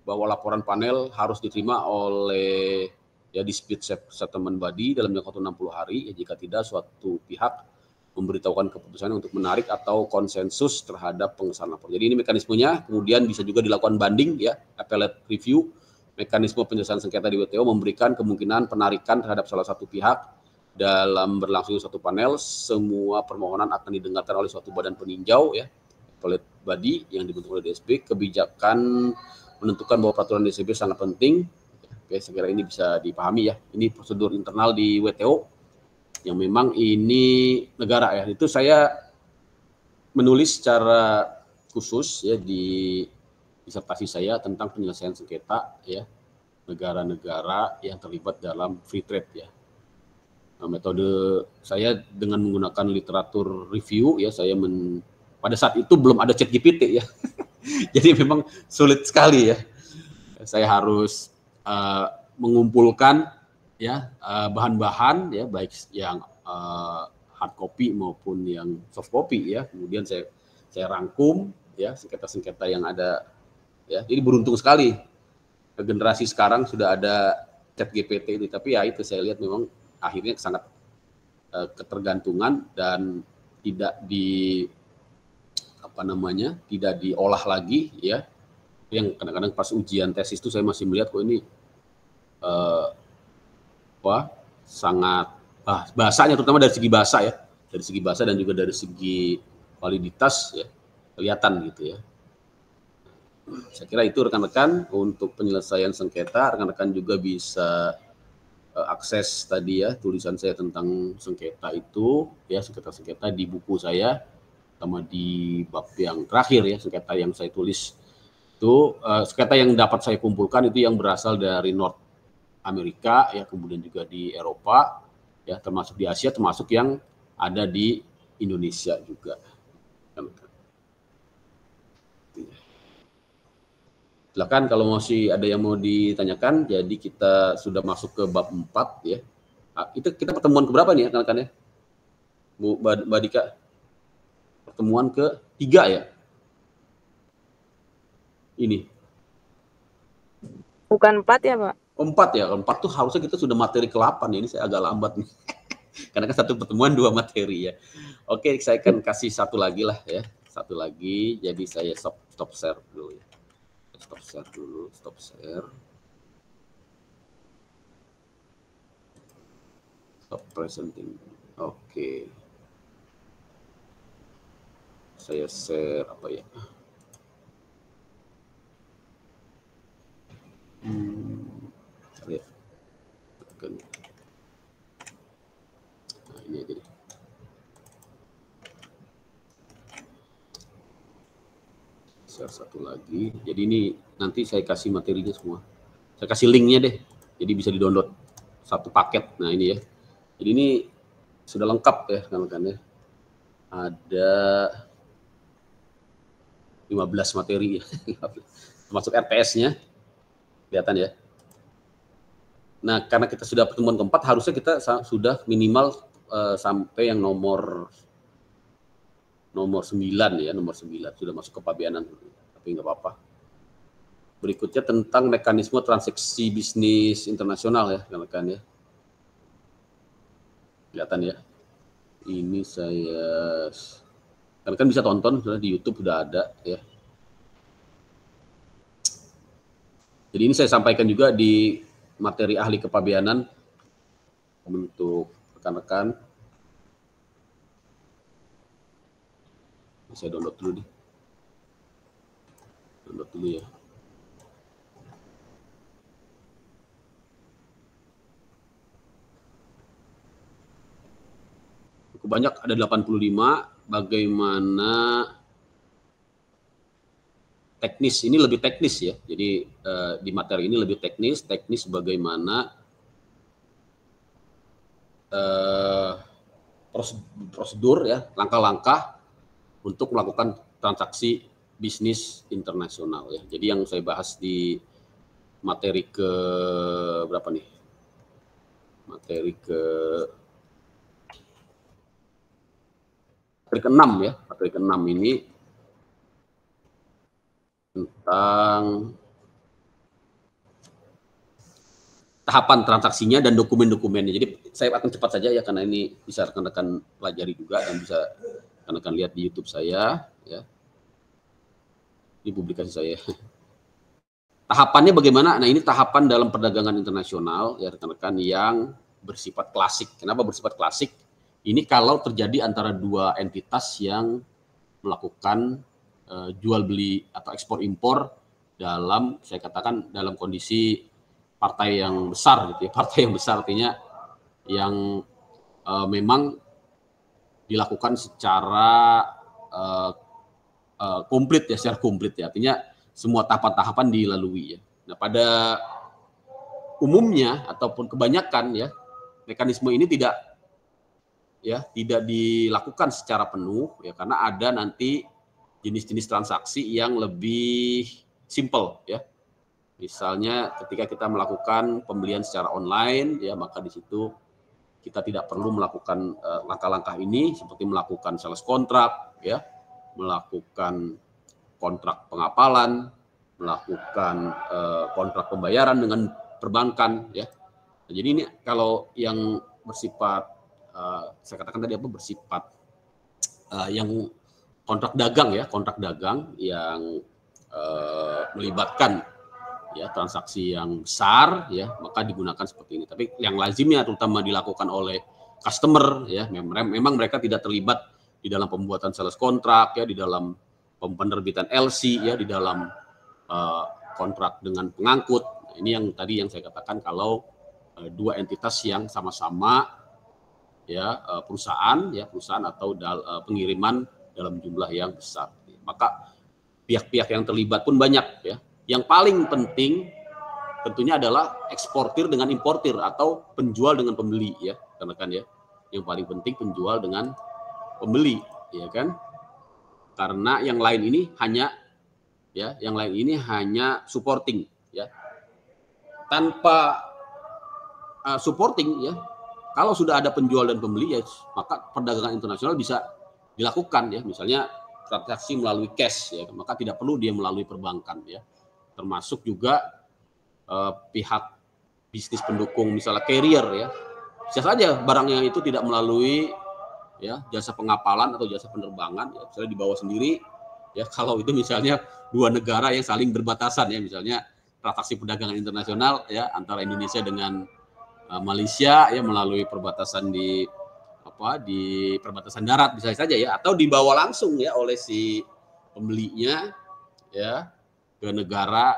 bahwa laporan panel harus diterima oleh ya dispute settlement body dalam jangka waktu 60 hari ya, jika tidak suatu pihak memberitahukan keputusannya untuk menarik atau konsensus terhadap pengesahan lapor. Jadi ini mekanismenya. Kemudian bisa juga dilakukan banding ya, appellate review. Mekanisme penyelesaian sengketa di WTO memberikan kemungkinan penarikan terhadap salah satu pihak dalam berlangsung satu panel. Semua permohonan akan didengarkan oleh suatu badan peninjau ya, appellate body yang dibentuk oleh DSB. Kebijakan menentukan bahwa peraturan DSB sangat penting. Oke, saya kira ini bisa dipahami ya. Ini prosedur internal di WTO yang memang ini negara ya. Itu saya menulis secara khusus ya di disertasi saya tentang penyelesaian sengketa ya, negara-negara yang terlibat dalam free trade ya. Nah, metode saya dengan menggunakan literatur review ya, pada saat itu belum ada ChatGPT ya. Jadi memang sulit sekali ya. Saya harus mengumpulkan ya bahan-bahan ya, baik yang hard copy maupun yang soft copy ya. Kemudian saya rangkum ya sengketa-sengketa yang ada ya. Jadi beruntung sekali generasi sekarang sudah ada ChatGPT ini, tapi ya itu saya lihat memang akhirnya sangat ketergantungan dan tidak tidak diolah lagi ya. Yang kadang-kadang pas ujian tesis itu saya masih melihat kok ini sangat bahasanya, terutama dari segi bahasa ya, dari segi bahasa dan juga dari segi validitas ya kelihatan gitu ya. Saya kira itu rekan-rekan untuk penyelesaian sengketa. Rekan-rekan juga bisa akses tadi ya tulisan saya tentang sengketa itu ya, sengketa-sengketa di buku saya, sama di bab yang terakhir ya, sengketa yang saya tulis itu sengketa yang dapat saya kumpulkan itu yang berasal dari North Amerika ya, kemudian juga di Eropa ya, termasuk di Asia, termasuk yang ada di Indonesia juga. Silakan kalau masih ada yang mau ditanyakan. Jadi kita sudah masuk ke bab 4 ya. Itu kita pertemuan keberapa nih ya rekan-rekan ya? Mbak Dika? Pertemuan ke-3 ya? Ini. Bukan 4 ya, Pak? 4 ya. 4 tuh harusnya kita sudah materi ke-8 ya. Ini saya agak lambat nih. Karena kan satu pertemuan 2 materi ya. Oke, saya akan kasih satu lagi lah ya. Satu lagi. Jadi saya stop share dulu ya. Stop share. Stop presenting. Oke. Saya share apa ya? Lihat. Nah, ini aja deh. Share satu lagi. Jadi ini nanti saya kasih materinya semua. Saya kasih linknya deh. Jadi bisa di-download satu paket. Nah ini ya. Jadi ini sudah lengkap ya rekan-rekan ya. Ada 15 materi ya. Termasuk RPS-nya. Kelihatan ya. Nah, karena kita sudah pertemuan keempat, harusnya kita sudah minimal sampai yang nomor 9 ya, nomor 9 sudah masuk ke pabeanan, tapi nggak apa-apa. Berikutnya tentang mekanisme transaksi bisnis internasional ya, rekan-rekan ya. Kelihatan ya. Ini saya, kan bisa tonton sudah di YouTube sudah ada ya. Jadi ini saya sampaikan juga di materi ahli kepabeanan untuk rekan-rekan. Saya download dulu nih. Download dulu ya. Cukup banyak, ada 85. Bagaimana teknis, ini lebih teknis ya. Jadi di materi ini lebih teknis bagaimana prosedur ya, langkah-langkah untuk melakukan transaksi bisnis internasional ya. Jadi yang saya bahas di materi ke berapa nih? Materi ke-6 ya. Materi ke-6 ini tentang tahapan transaksinya dan dokumen-dokumennya. Jadi saya akan cepat saja ya, karena ini bisa rekan-rekan pelajari juga dan bisa rekan-rekan lihat di YouTube saya ya. Ini publikasi saya. Tahapannya bagaimana? Nah, ini tahapan dalam perdagangan internasional ya rekan-rekan yang bersifat klasik. Kenapa bersifat klasik? Ini kalau terjadi antara dua entitas yang melakukan jual beli atau ekspor impor dalam, saya katakan dalam kondisi partai yang besar gitu ya. Partai yang besar artinya yang memang dilakukan secara komplit ya, secara komplit ya. Artinya semua tahapan-tahapan dilalui ya. Nah, pada umumnya ataupun kebanyakan ya, mekanisme ini tidak ya tidak dilakukan secara penuh ya, karena ada nanti jenis-jenis transaksi yang lebih simple ya. Misalnya ketika kita melakukan pembelian secara online ya, maka di situ kita tidak perlu melakukan langkah-langkah ini seperti melakukan sales kontrak ya, melakukan kontrak pengapalan, melakukan kontrak pembayaran dengan perbankan ya. Nah, jadi ini kalau yang bersifat saya katakan tadi bersifat yang kontrak dagang ya, kontrak dagang yang melibatkan ya transaksi yang besar ya, maka digunakan seperti ini. Tapi yang lazimnya terutama dilakukan oleh customer ya, memang mereka tidak terlibat di dalam pembuatan sales kontrak ya, di dalam penerbitan LC ya, di dalam kontrak dengan pengangkut. Nah, ini yang tadi yang saya katakan kalau dua entitas yang sama-sama ya perusahaan atau pengiriman dalam jumlah yang besar, maka pihak-pihak yang terlibat pun banyak ya. Yang paling penting tentunya adalah eksportir dengan importir atau penjual dengan pembeli ya, karena kan ya yang paling penting penjual dengan pembeli ya kan, karena yang lain ini hanya supporting ya. Tanpa supporting ya, kalau sudah ada penjual dan pembeli ya, maka perdagangan internasional bisa dilakukan ya, misalnya transaksi melalui cash ya, maka tidak perlu dia melalui perbankan ya. Termasuk juga pihak bisnis pendukung misalnya carrier ya, bisa saja barangnya itu tidak melalui ya jasa pengapalan atau jasa penerbangan ya, misalnya dibawa sendiri ya, kalau itu misalnya dua negara yang saling berbatasan ya, misalnya transaksi perdagangan internasional ya antara Indonesia dengan Malaysia ya melalui perbatasan di perbatasan darat bisa saja ya, atau dibawa langsung ya oleh si pembelinya ya ke negara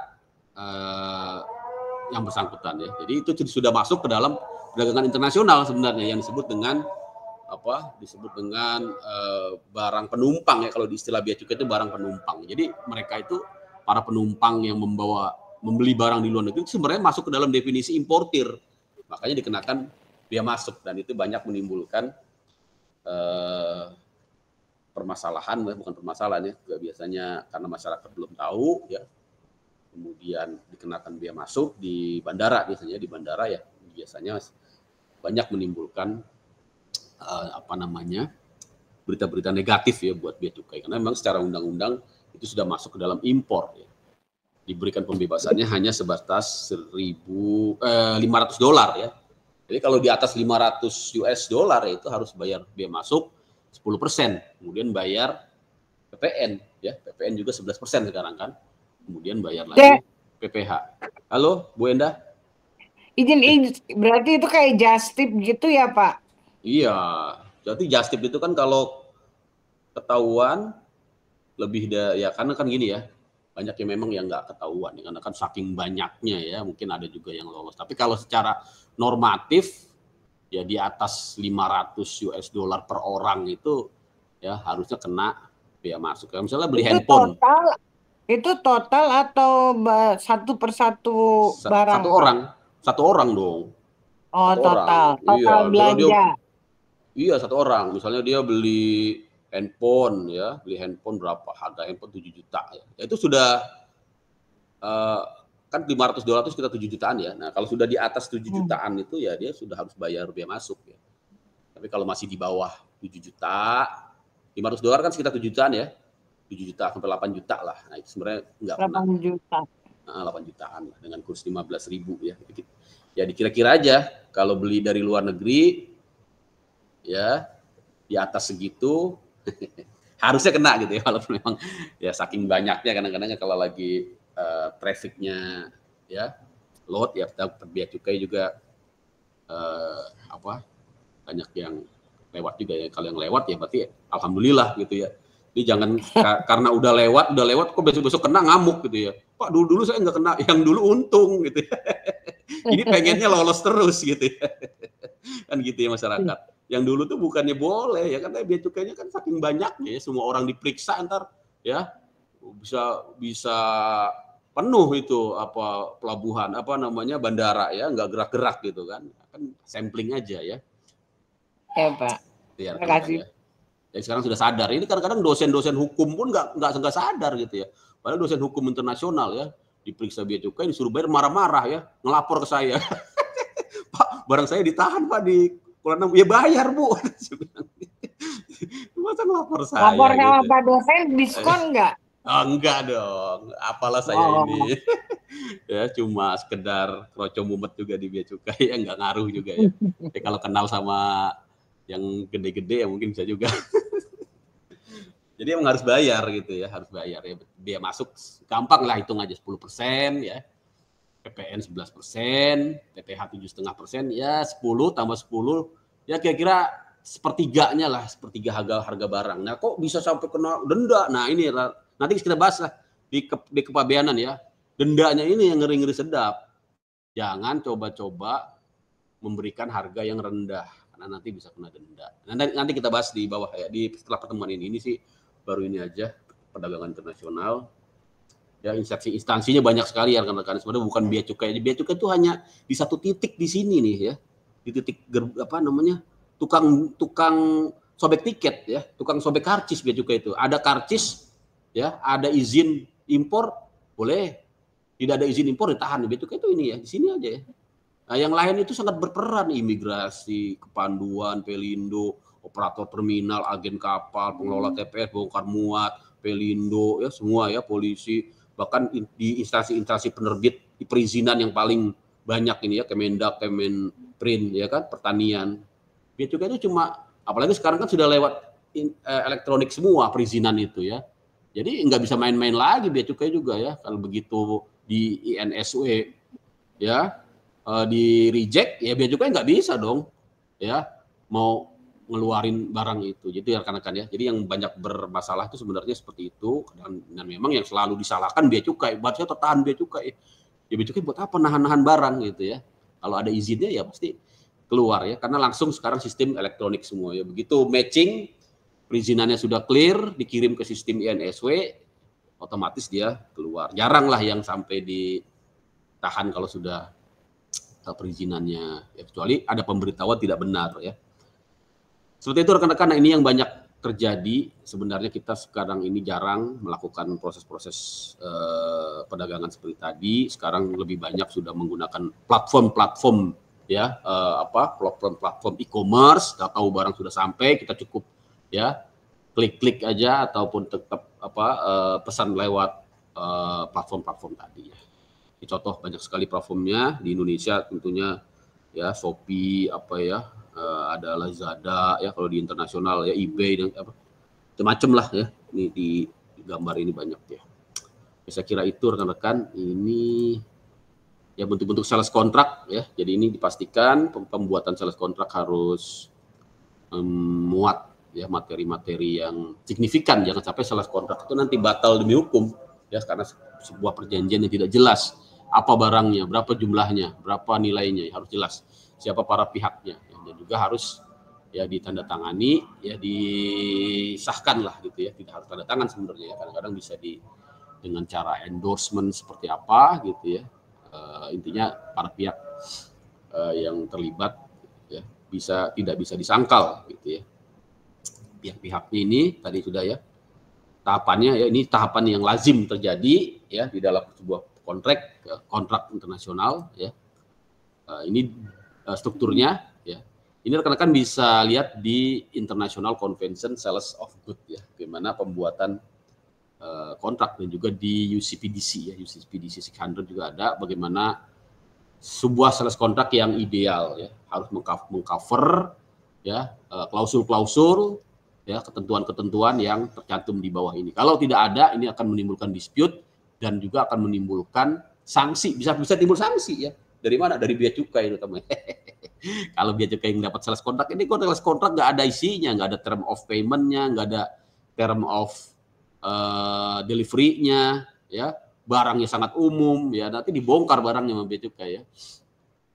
yang bersangkutan ya. Jadi itu sudah masuk ke dalam perdagangan internasional sebenarnya yang disebut dengan barang penumpang ya, kalau di istilah bea cukai itu barang penumpang. Jadi mereka itu para penumpang yang membeli barang di luar negeri sebenarnya masuk ke dalam definisi importir. Makanya dikenakan bea masuk, dan itu banyak menimbulkan permasalahan, bukan permasalahan ya, biasanya karena masyarakat belum tahu ya, kemudian dikenakan bea masuk di bandara, biasanya di bandara ya, biasanya banyak menimbulkan berita-berita negatif ya buat bea cukai, karena memang secara undang-undang itu sudah masuk ke dalam impor ya. Diberikan pembebasannya hanya sebatas $1.500 ya. Jadi kalau di atas $500 ya, itu harus bayar bea masuk 10%, kemudian bayar PPN ya, PPN juga 11% sekarang kan, kemudian bayar lagi PPH. Halo Bu Endah? Izin, berarti itu kayak just tip gitu ya Pak? Iya, jadi just tip itu kan kalau ketahuan lebih ya, karena kan gini ya, banyak yang memang yang nggak ketahuan karena kan saking banyaknya ya, mungkin ada juga yang lolos. Tapi kalau secara normatif ya di atas $500 per orang itu ya harusnya kena bea masuk. Misalnya beli handphone. Itu total atau satu persatu barang? Satu orang dong. Oh, total belanja. Iya, satu orang. Misalnya dia beli handphone ya, berapa? Harga handphone 7 juta ya. Itu sudah kan $500 itu kita 7 jutaan ya. Nah, kalau sudah di atas 7 jutaan itu ya dia sudah harus bayar bea masuk ya. Tapi kalau masih di bawah 7 juta, $500 kan sekitar 7 jutaan ya. 7 juta sampai 8 juta lah. Nah, itu sebenarnya enggak pernah. 8 juta. 8 jutaan lah dengan kurs 15.000 ya. Ya dikira-kira aja kalau beli dari luar negeri ya di atas segitu harusnya kena gitu ya, walaupun memang ya saking banyaknya kadang-kadang kalau lagi trafficnya ya load ya, bea cukai juga banyak yang lewat juga ya. Kalau yang lewat ya berarti alhamdulillah gitu ya. Jadi jangan karena udah lewat kok besok kena ngamuk gitu ya. Pak dulu saya nggak kena, yang dulu untung gitu ya. Ini pengennya lolos terus gitu ya. Kan gitu ya masyarakat. Yang dulu tuh bukannya boleh ya, karena bea cukainya kan saking banyaknya ya, semua orang diperiksa ntar ya bisa penuh itu pelabuhan bandara ya, nggak gerak-gerak gitu kan sampling aja ya. Ya Pak. Ya, Terima rekan-rekan kasih. ya. Yang sekarang sudah sadar. Ini kadang-kadang dosen-dosen hukum pun nggak sadar gitu ya. Padahal dosen hukum internasional ya, diperiksa bea cukai disuruh bayar marah-marah ya, ngelapor ke saya. Pak, barang saya ditahan Pak di Kuala Namu. Ya bayar Bu. Masa ngelapor saya Lapor sama gitu. Pak dosen diskon nggak? Oh, enggak dong, apalah saya ini. Ya cuma sekedar kroco mumet juga di bea cukai ya, nggak ngaruh juga ya. Kalau kenal sama yang gede-gede ya mungkin bisa juga. Jadi emang harus bayar gitu ya, harus bayar ya. Biaya masuk gampang lah, hitung aja 10% ya. PPN 11%, PPh 7,5%, ya 10 tambah 10, ya kira-kira sepertiganya lah, sepertiga harga barang. Nah kok bisa sampai kena denda? Nah ini nanti kita bahas lah di kepabeanan ya. Dendanya ini yang ngeri-ngeri sedap. Jangan coba-coba memberikan harga yang rendah, karena nanti bisa kena denda. Nanti kita bahas di bawah ya, setelah pertemuan ini sih baru ini aja, perdagangan internasional. Ya, instansinya banyak sekali ya rekan-rekan. Sebenarnya bukan bea cukai. Bea cukai itu hanya di satu titik di sini nih ya. Di titik tukang sobek tiket ya, tukang sobek karcis bea cukai itu. Ada karcis ya, ada izin impor boleh. Tidak ada izin impor ditahan. Bea cukai itu ini ya, di sini aja ya. Nah, yang lain itu sangat berperan, imigrasi, kepanduan, Pelindo, operator terminal, agen kapal, pengelola TPS, bongkar muat, Pelindo ya semua ya, polisi, bahkan di instansi-instansi penerbit di perizinan yang paling banyak ini ya, Kemendak, Kemenprin ya kan, pertanian. Bea cukai itu cuma, apalagi sekarang kan sudah lewat elektronik semua perizinan itu ya. Jadi nggak bisa main-main lagi bea cukai juga ya, kalau begitu di INSW ya di reject ya bea cukai nggak bisa dong ya mau ngeluarin barang itu. Jadi rekan-rekan ya, jadi yang banyak bermasalah itu sebenarnya seperti itu, dan memang yang selalu disalahkan bea cukai. Harusnya tertahan bea cukai. Ya bea cukai buat apa nahan-nahan barang gitu ya. Kalau ada izinnya ya pasti keluar ya, karena langsung sekarang sistem elektronik semua ya. Begitu matching, perizinannya sudah clear, dikirim ke sistem INSW, otomatis dia keluar. Jarang lah yang sampai ditahan kalau sudah perizinannya, ya, kecuali ada pemberitahuan tidak benar ya. Seperti itu rekan-rekan. Nah, ini yang banyak terjadi. Sebenarnya kita sekarang ini jarang melakukan proses-proses perdagangan seperti tadi. Sekarang lebih banyak sudah menggunakan platform-platform ya, platform e-commerce. Kita tahu barang sudah sampai, kita cukup ya klik-klik aja ataupun tetap pesan lewat platform-platform tadi ya. Ini contoh banyak sekali platformnya di Indonesia tentunya ya, Shopee ada Lazada ya, kalau di internasional ya eBay dan macam-macam lah ya. Ini di gambar ini banyak ya. Saya kira itu rekan-rekan, ini ya bentuk-bentuk sales kontrak ya. Jadi ini dipastikan pembuatan sales kontrak harus muat ya materi-materi yang signifikan. Jangan sampai sales kontrak itu nanti batal demi hukum ya, karena sebuah perjanjian yang tidak jelas. Apa barangnya, berapa jumlahnya, berapa nilainya, harus jelas. Siapa para pihaknya, ya, dan juga harus ya ditandatangani, ya disahkan lah gitu ya. Tidak harus tanda tangan sebenarnya ya. Kadang-kadang bisa dengan cara endorsement seperti apa gitu ya. Intinya para pihak yang terlibat ya tidak bisa disangkal gitu ya. Pihak-pihaknya ini tadi sudah ya tahapannya ya, ini tahapan yang lazim terjadi ya di dalam sebuah kontrak internasional ya. Ini strukturnya ya. Ini rekan-rekan bisa lihat di International Convention Sales of Goods ya, bagaimana pembuatan kontrak, dan juga di UCPDC ya, UCPDC 600 juga ada bagaimana sebuah sales kontrak yang ideal ya, harus mengcover ya klausul-klausul ya, ketentuan-ketentuan yang tercantum di bawah ini. Kalau tidak ada, ini akan menimbulkan dispute dan juga akan menimbulkan sanksi, bisa timbul sanksi ya. Dari mana? Dari bea cukai terutama. Kalau bea cukai yang dapat sales kontrak, ini kok sales kontrak nggak ada isinya, nggak ada term of payment-nya, nggak ada term of delivery-nya ya, barangnya sangat umum ya, nanti dibongkar barangnya sama bea cukai ya.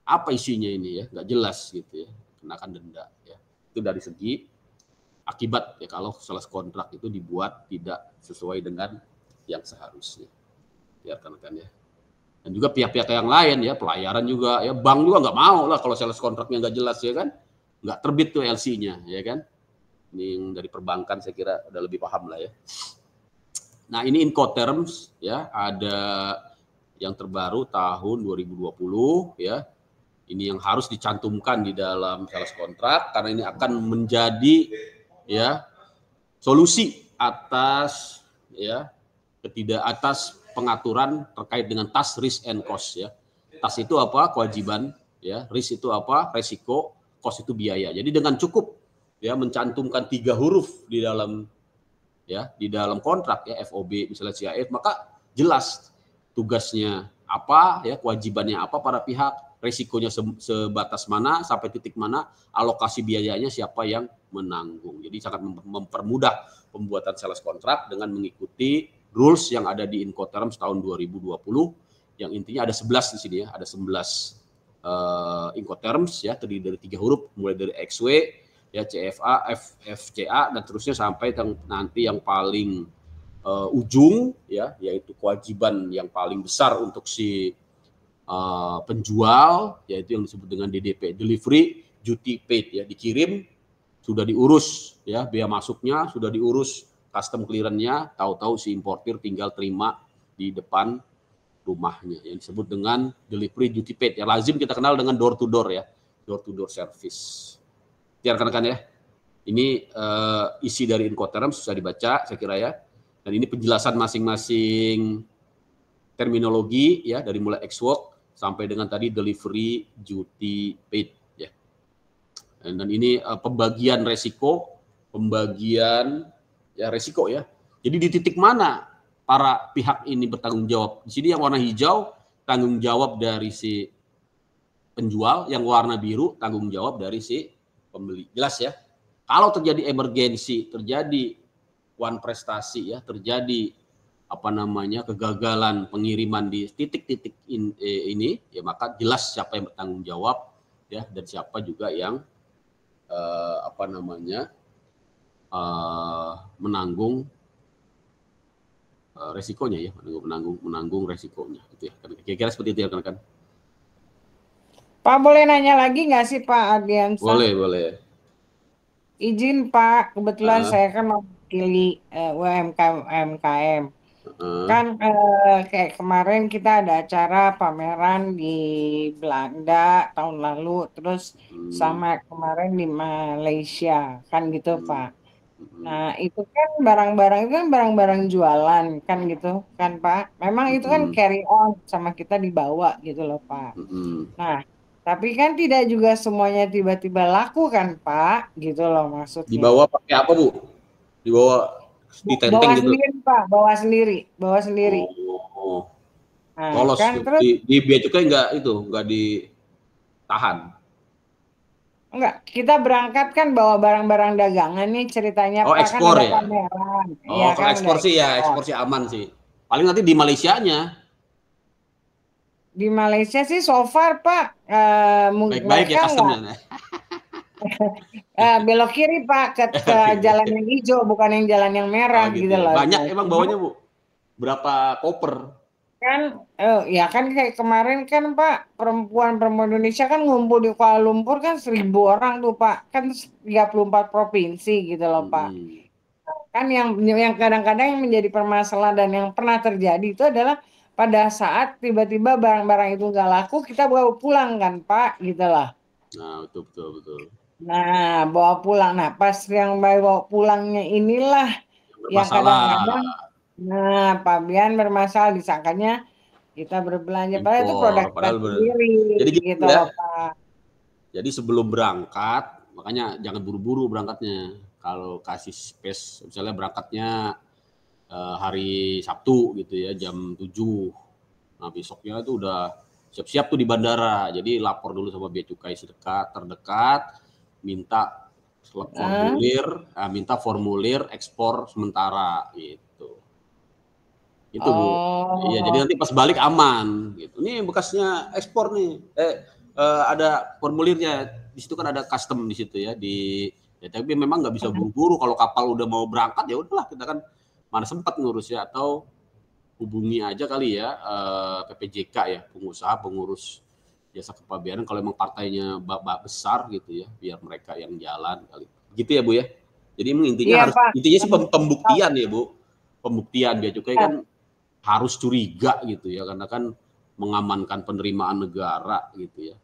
Apa isinya ini ya, nggak jelas gitu ya, kenakan denda ya. Itu dari segi akibat ya, kalau sales kontrak itu dibuat tidak sesuai dengan yang seharusnya. Ya rekan-rekan ya. Dan juga pihak-pihak yang lain ya, pelayaran juga ya, bank juga nggak mau lah kalau sales kontraknya nggak jelas ya kan, nggak terbit tuh LC-nya ya kan. Ini yang dari perbankan saya kira udah lebih paham lah ya. Nah, ini Incoterms ya, ada yang terbaru tahun 2020 ya. Ini yang harus dicantumkan di dalam sales kontrak karena ini akan menjadi ya solusi atas ya atas pengaturan terkait dengan task, risk and cost ya. Task itu apa? Kewajiban ya, risk itu apa? Resiko, cost itu biaya. Jadi dengan cukup ya mencantumkan 3 huruf di dalam kontrak ya, FOB misalnya CIF, maka jelas tugasnya apa ya, kewajibannya apa para pihak, resikonya sebatas mana, sampai titik mana, alokasi biayanya siapa yang menanggung. Jadi sangat mempermudah pembuatan sales kontrak dengan mengikuti rules yang ada di Incoterms tahun 2020 yang intinya ada 11 di sini ya, ada 11 Incoterms ya, terdiri dari 3 huruf mulai dari XW ya, CFA, FCA dan terusnya sampai nanti yang paling ujung ya, yaitu kewajiban yang paling besar untuk si penjual, yaitu yang disebut dengan DDP, delivery duty paid ya, dikirim sudah diurus ya, biaya masuknya sudah diurus, custom clearance-nya, tahu-tahu si importir tinggal terima di depan rumahnya yang disebut dengan delivery duty paid ya, lazim kita kenal dengan door to door ya, door to door service. Ya rekan-rekan ya, ini isi dari Incoterms susah dibaca saya kira ya, dan ini penjelasan masing-masing terminologi ya, dari mulai ex-work sampai dengan tadi delivery duty paid ya. Dan ini pembagian resiko, resiko ya. Jadi di titik mana para pihak ini bertanggung jawab? Di sini yang warna hijau tanggung jawab dari si penjual, yang warna biru tanggung jawab dari si pembeli. Jelas ya. Kalau terjadi emergensi, terjadi one prestasi ya, terjadi kegagalan pengiriman di titik-titik ini ya, maka jelas siapa yang bertanggung jawab ya, dan siapa juga yang menanggung resikonya ya, menanggung resikonya gitu ya. Kira-kira seperti itu ya rekan-rekan. Pak, boleh nanya lagi nggak sih Pak Ardiansa? Boleh. Izin Pak, kebetulan saya kan mewakili UMKM. Kan kayak kemarin kita ada acara pameran di Belanda tahun lalu, terus sama kemarin di Malaysia, kan gitu Pak. Nah itu kan barang-barang itu kan barang-barang jualan kan gitu kan Pak. Memang itu kan carry on sama kita dibawa gitu loh Pak. Nah tapi kan tidak juga semuanya tiba-tiba laku kan Pak, gitu loh maksudnya. Dibawa pakai apa Bu? Dibawa ditenteng bawa gitu? Sendiri Pak, bawa sendiri. Oh. Nah, Lolos kan terus di bea cukai nggak ditahan? enggak, kita berangkat kan bawa barang-barang dagangan nih ceritanya Oh, Pak, ekspor kan ada ya? pameran. Oh, kalau kan ekspor sih ya, ekspor sih aman sih. Paling nanti di Malaysianya. Di Malaysia sih so far Pak, Baik-baik ya customnya. Belok kiri Pak ke jalan yang hijau, bukan yang jalan yang merah gitu ya. loh. Banyak emang bawanya Bu? Berapa koper? Kan ya kan kayak kemarin kan Pak, perempuan Indonesia kan ngumpul di Kuala Lumpur kan 1.000 orang tuh Pak, kan 34 provinsi gitu loh Pak. Kan yang kadang-kadang yang menjadi permasalahan dan yang pernah terjadi itu adalah pada saat tiba-tiba barang-barang itu nggak laku, kita bawa pulang kan Pak, gitu lah. Nah, betul. Nah, bawa pulang. Nah, pas yang bawa pulangnya inilah yang kadang-kadang, nah, Pak Bian bermasalah, disangkanya kita berbelanja, padahal itu produk kita sendiri. Jadi gitu ya, Pak. Jadi sebelum berangkat, makanya jangan buru-buru berangkatnya. Kalau kasih space, misalnya berangkatnya hari Sabtu gitu ya, jam 7. Nah besoknya itu udah siap-siap tuh di bandara. Jadi lapor dulu sama bea cukai terdekat, minta formulir ekspor sementara gitu. Itu Bu. Iya, jadi nanti pas balik aman gitu. Ini bekasnya ekspor nih. Ada formulirnya. Di situ kan ada custom di situ ya, tapi memang nggak bisa buru-buru. Kalau kapal udah mau berangkat ya udahlah, kita kan mana sempat ngurus ya, atau hubungi aja kali ya PPJK ya, pengurus jasa kepabeanan, kalau emang partainya besar gitu ya, biar mereka yang jalan kali. Gitu ya Bu ya. Jadi intinya Iya, harus Pak. intinya sih pembuktian ya Bu. Pembuktian bea cukai kan harus curiga gitu ya, karena kan mengamankan penerimaan negara gitu ya.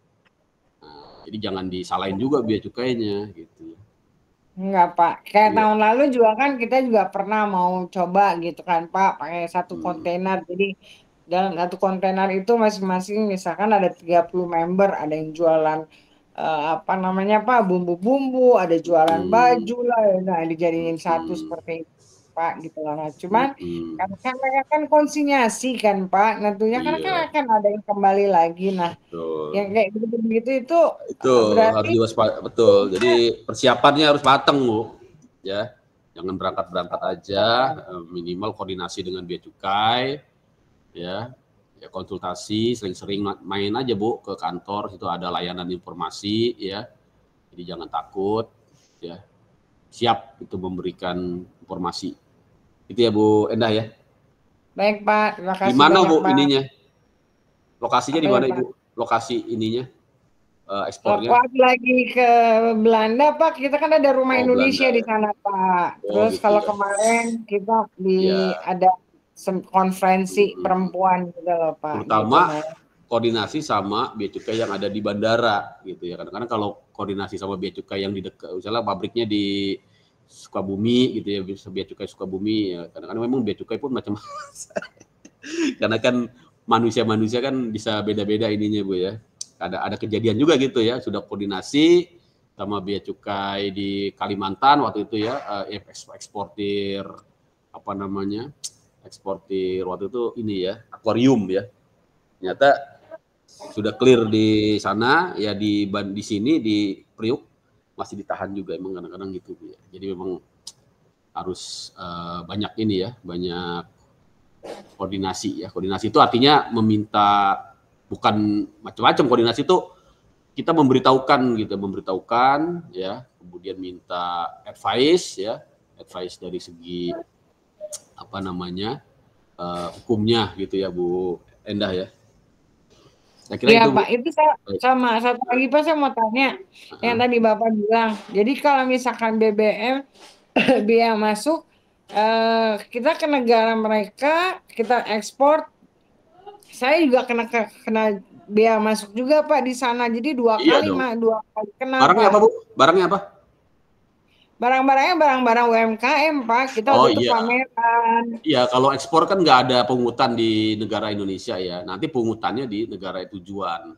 Nah, jadi jangan disalahin juga bea cukainya gitu. Enggak, Pak. Kayak Iya. tahun lalu juga kan kita juga pernah mau coba gitu kan, Pak, pakai satu kontainer. Jadi dalam satu kontainer itu masing-masing misalkan ada 30 member, ada yang jualan apa namanya, Pak, bumbu-bumbu, ada jualan baju lah, nah dijadiin satu seperti itu, Pak, gitu lah. Nah, cuman karena kan mereka kan konsinyasi kan, Pak, tentunya kan Iya, akan ada yang kembali lagi. Nah, yang betul. kayak begitu itu Itu harus berarti diwaspadai, betul. Jadi persiapannya harus matang, Bu. Ya. Jangan berangkat-berangkat aja, minimal koordinasi dengan bea cukai, ya. Ya konsultasi, sering-sering main aja, Bu, ke kantor, situ ada layanan informasi, ya. Jadi jangan takut, ya. Siap itu memberikan informasi. Itu ya, Bu Endah ya. baik, Pak. Terima Di kasih mana, banyak, Bu, Pak. ininya? Lokasinya Apa di ya, mana, Pak? Ibu? Lokasi ininya, ekspornya? Pas lagi ke Belanda, Pak, kita kan ada rumah Oh, Belanda Indonesia di ya. sana, Pak. Oh, Terus gitu kalau ya. kemarin kita Ya. ada konferensi perempuan gitu loh, Pak. Gitu, Terutama nah. koordinasi sama bea cukai yang ada di bandara gitu ya. Kadang-kadang kalau koordinasi sama bea cukai yang di dekat, misalnya pabriknya di Sukabumi gitu ya, bea cukai Sukabumi ya. Kadang-kadang memang bea cukai pun macam-macam. Karena kan manusia-manusia kan bisa beda-beda ininya Bu ya. Ada kejadian juga gitu ya, sudah koordinasi sama bea cukai di Kalimantan waktu itu ya, eksportir apa namanya? Eksportir waktu itu ini ya, akuarium ya. Ternyata sudah clear di sana ya, di sini di Priuk masih ditahan juga, emang kadang-kadang gitu ya. Jadi memang harus banyak ini ya, banyak koordinasi ya. Koordinasi itu artinya meminta, bukan macam-macam. Koordinasi itu kita memberitahukan gitu, memberitahukan ya, kemudian minta advice ya, advice dari segi apa namanya hukumnya gitu ya Bu Endah ya. Saya kira Iya, itu Bu. Pak, itu sama satu lagi, Pak, saya mau tanya yang tadi Bapak bilang. Jadi kalau misalkan BBM biaya masuk, kita ke negara mereka, kita ekspor, saya juga kena biaya masuk juga, Pak, di sana. Jadi dua Iya kali, dong. dua kali kena, Barangnya Pak. apa Bu? Barangnya apa? Barang-barangnya barang-barang UMKM, Pak. Kita Oh waktu itu iya. pameran. Iya, kalau ekspor kan nggak ada pungutan di negara Indonesia ya. Nanti pungutannya di negara tujuan.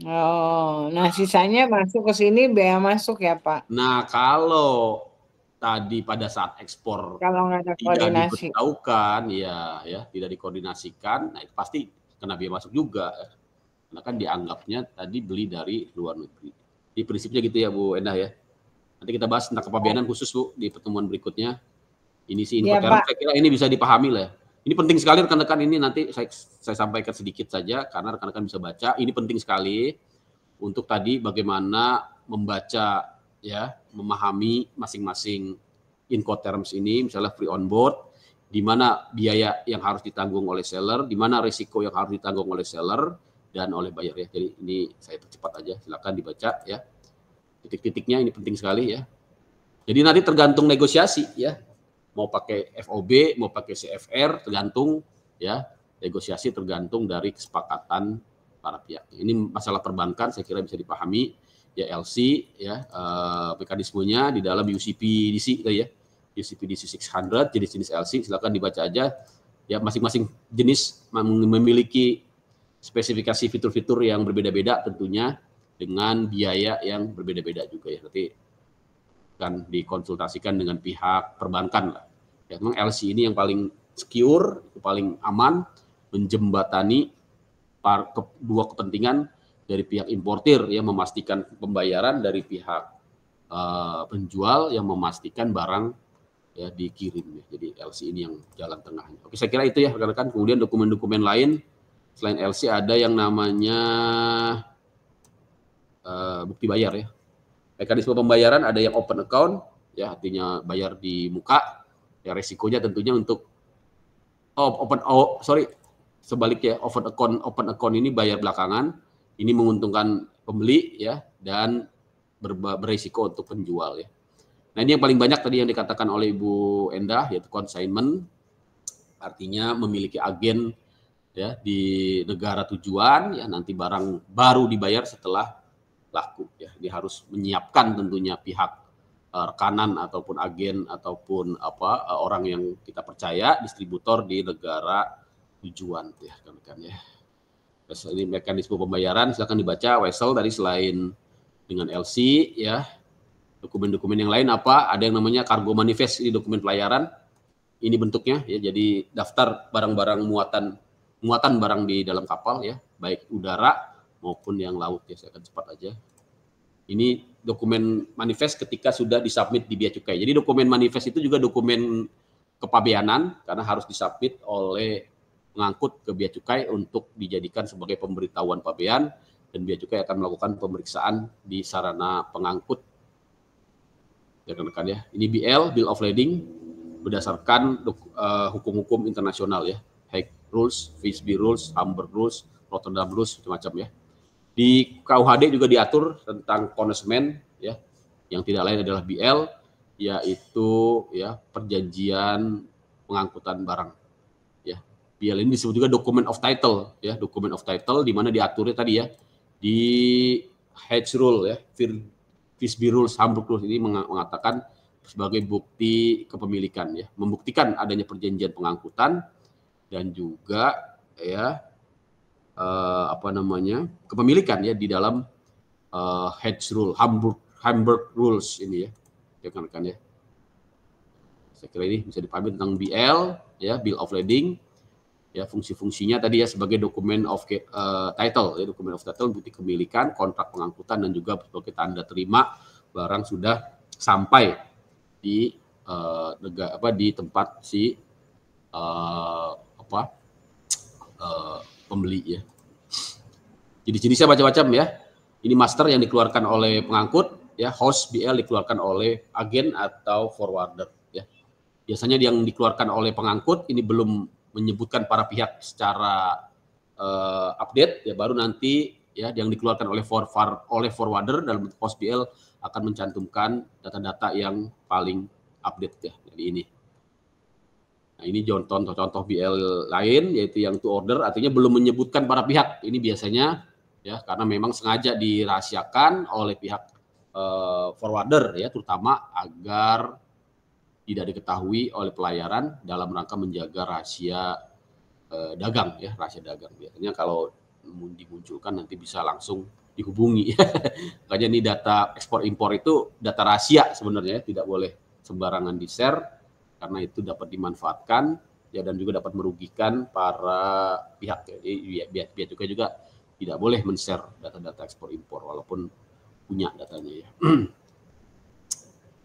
Oh, nah sisanya masuk ke sini biaya masuk ya, Pak. Nah, kalau tadi pada saat ekspor Kalau nggak ada tidak koordinasi. diberitahukan, ya, tidak dikoordinasikan, nah itu pasti kena biaya masuk juga. Karena kan dianggapnya tadi beli dari luar negeri. Di prinsipnya gitu ya, Bu Endah ya. Nanti kita bahas tentang kepabeanan khusus Bu di pertemuan berikutnya. Ini sih Iya, Incoterm, Pak. saya kira ini bisa dipahami lah. Ini penting sekali rekan-rekan, ini nanti saya sampaikan sedikit saja karena rekan-rekan bisa baca. Ini penting sekali untuk tadi bagaimana membaca ya, memahami masing-masing Incoterms ini, misalnya free on board, di mana biaya yang harus ditanggung oleh seller, di mana risiko yang harus ditanggung oleh seller dan oleh buyer ya. Jadi ini saya percepat aja, silakan dibaca ya. Titik-titiknya ini penting sekali ya. Jadi nanti tergantung negosiasi ya. Mau pakai FOB, mau pakai CFR, tergantung ya. Negosiasi tergantung dari kesepakatan para pihak. Ini masalah perbankan saya kira bisa dipahami ya, LC ya, mekanismenya di dalam UCPDC itu ya. UCPDC 600 jenis-jenis LC, silakan dibaca aja ya, masing-masing jenis memiliki spesifikasi fitur-fitur yang berbeda-beda tentunya dengan biaya yang berbeda-beda juga ya. Nanti akan dikonsultasikan dengan pihak perbankan lah. Ya, memang LC ini yang paling secure, paling aman, menjembatani dua kepentingan dari pihak importir yang memastikan pembayaran, dari pihak penjual yang memastikan barang ya dikirim ya. Jadi LC ini yang jalan tengahnya. Oke, saya kira itu ya rekan-rekan. Kemudian dokumen-dokumen lain selain LC ada yang namanya bukti bayar ya. Mekanisme pembayaran ada yang open account ya, artinya bayar di muka. Ya resikonya tentunya untuk sebaliknya open account ini bayar belakangan. Ini menguntungkan pembeli ya, dan beresiko untuk penjual ya. Nah, ini yang paling banyak tadi yang dikatakan oleh Ibu Endah, yaitu consignment, artinya memiliki agen ya di negara tujuan, ya nanti barang baru dibayar setelah laku. Ya, dia harus menyiapkan tentunya pihak rekanan ataupun agen ataupun orang yang kita percaya, distributor di negara tujuan, ya kan ya. Terus ini mekanisme pembayaran, silakan dibaca Wesel tadi selain dengan LC ya. Dokumen-dokumen yang lain apa? Ada yang namanya cargo manifest, ini dokumen pelayaran. Ini bentuknya ya, jadi daftar barang-barang muatan barang di dalam kapal ya, baik udara maupun yang laut ya. Saya akan cepat aja. Ini dokumen manifest ketika sudah disubmit di Bea Cukai. Jadi dokumen manifest itu juga dokumen kepabeanan karena harus disubmit oleh pengangkut ke Bea Cukai untuk dijadikan sebagai pemberitahuan pabean, dan Bea Cukai akan melakukan pemeriksaan di sarana pengangkut. Ya rekan-rekan ya. Ini Bill of Lading berdasarkan hukum-hukum internasional ya. Hague Rules, Visby Rules, Hamburg Rules, Rotterdam Rules, macam-macam ya. Di KUHD juga diatur tentang konsumen ya, yang tidak lain adalah BL, yaitu ya perjanjian pengangkutan barang ya. BL ini disebut juga document of title ya, document of title di mana diaturnya tadi ya di Hague Rule ya, Visby Rules, Hamburg Rules ini mengatakan sebagai bukti kepemilikan ya, membuktikan adanya perjanjian pengangkutan dan juga ya kepemilikan ya di dalam Hague Rule, Hamburg Rules ini ya kan ya. Saya kira ini bisa dipahami tentang BL ya, Bill of Lading ya, fungsi-fungsinya tadi ya sebagai dokumen of title ya, dokumen of title bukti kepemilikan, kontrak pengangkutan dan juga sebagai tanda terima barang sudah sampai di di tempat si pembeli ya. Jadi jenisnya macam-macam ya. Ini master yang dikeluarkan oleh pengangkut ya, host BL dikeluarkan oleh agen atau forwarder ya. Biasanya yang dikeluarkan oleh pengangkut ini belum menyebutkan para pihak secara update ya, baru nanti ya yang dikeluarkan oleh forwarder dalam host BL akan mencantumkan data-data yang paling update ya. Jadi ini. Nah, ini contoh-contoh BL lain yaitu yang to order, artinya belum menyebutkan para pihak. Ini biasanya ya karena memang sengaja dirahasiakan oleh pihak forwarder ya, terutama agar tidak diketahui oleh pelayaran dalam rangka menjaga rahasia dagang ya, rahasia dagang. Biasanya kalau dimunculkan nanti bisa langsung dihubungi. Makanya ini data ekspor impor itu data rahasia sebenarnya, tidak boleh sembarangan di-share karena itu dapat dimanfaatkan ya, dan juga dapat merugikan para pihak. Jadi Bea Cukai juga tidak boleh men-share data-data ekspor impor walaupun punya datanya ya.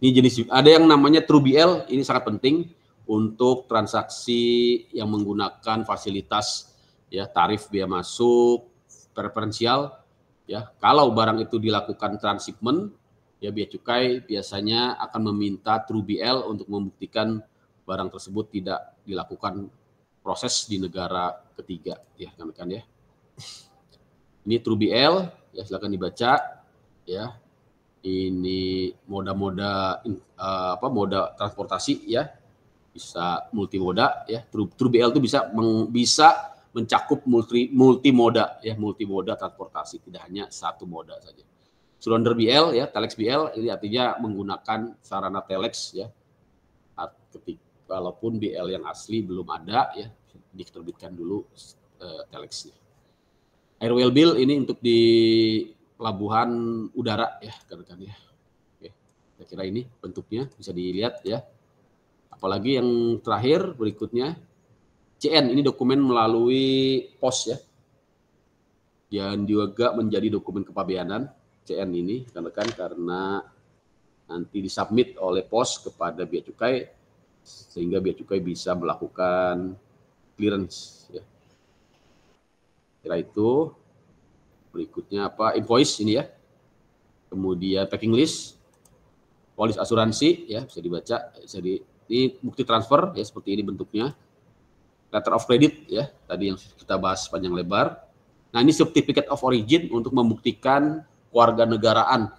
Ini jenis, ada yang namanya True BL, ini sangat penting untuk transaksi yang menggunakan fasilitas ya, tarif bea masuk preferensial ya. Kalau barang itu dilakukan transhipment ya, Bea Cukai biasanya akan meminta True BL untuk membuktikan barang tersebut tidak dilakukan proses di negara ketiga ya kan ya. Ini True BL ya, silakan dibaca ya. Ini moda transportasi ya, bisa multimoda ya. True BL itu bisa mencakup multimoda ya, multimoda transportasi, tidak hanya satu moda saja. Surrender BL ya, telex BL ini artinya menggunakan sarana telex ya. Walaupun BL yang asli belum ada ya, diterbitkan dulu telexnya. Airwheel bill ini untuk di pelabuhan udara ya kan ya. Oke, saya kira ini bentuknya bisa dilihat ya. Apalagi yang terakhir berikutnya CN, ini dokumen melalui pos ya. Dan juga menjadi dokumen kepabeanan CN ini kan karena nanti disubmit oleh pos kepada Bea Cukai sehingga Bea Cukai bisa melakukan clearance ya. Kira itu. Berikutnya apa? Invoice ini ya. Kemudian packing list, polis asuransi ya, bisa dibaca. Ini bukti transfer ya, seperti ini bentuknya. Letter of credit ya, tadi yang kita bahas panjang lebar. Nah, ini certificate of origin untuk membuktikan kewarganegaraan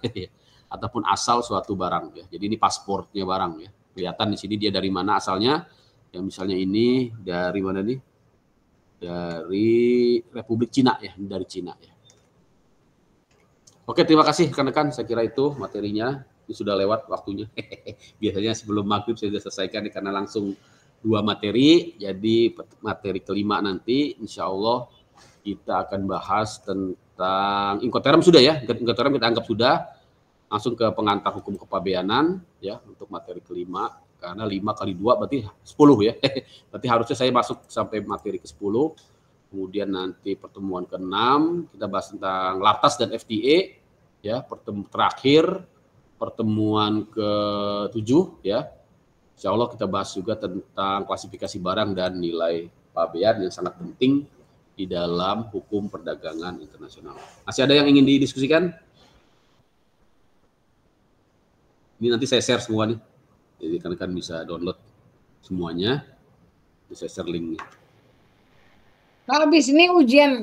ataupun asal suatu barang ya. Jadi ini pasportnya barang ya. Kelihatan di sini dia dari mana asalnya. Yang misalnya ini dari mana nih? Dari Republik Cina ya, dari Cina ya. Oke, terima kasih rekan-rekan. Saya kira itu materinya. Ini sudah lewat waktunya. Biasanya sebelum maghrib saya sudah selesaikan karena langsung 2 materi. Jadi materi kelima nanti insya Allah kita akan bahas tentang Incoterm sudah ya. Incoterm kita anggap sudah. Langsung ke pengantar hukum kepabeanan ya untuk materi kelima, karena 5 kali 2 berarti 10 ya. Berarti harusnya saya masuk sampai materi ke-10. Kemudian nanti pertemuan ke-6 kita bahas tentang LARTAS dan FTA ya. Terakhir pertemuan ke-7 ya. Insya Allah kita bahas juga tentang klasifikasi barang dan nilai pabean yang sangat penting di dalam hukum perdagangan internasional. Masih ada yang ingin didiskusikan? Ini nanti saya share semua nih, jadi kan bisa download semuanya. Saya share linknya. Habis ini ujian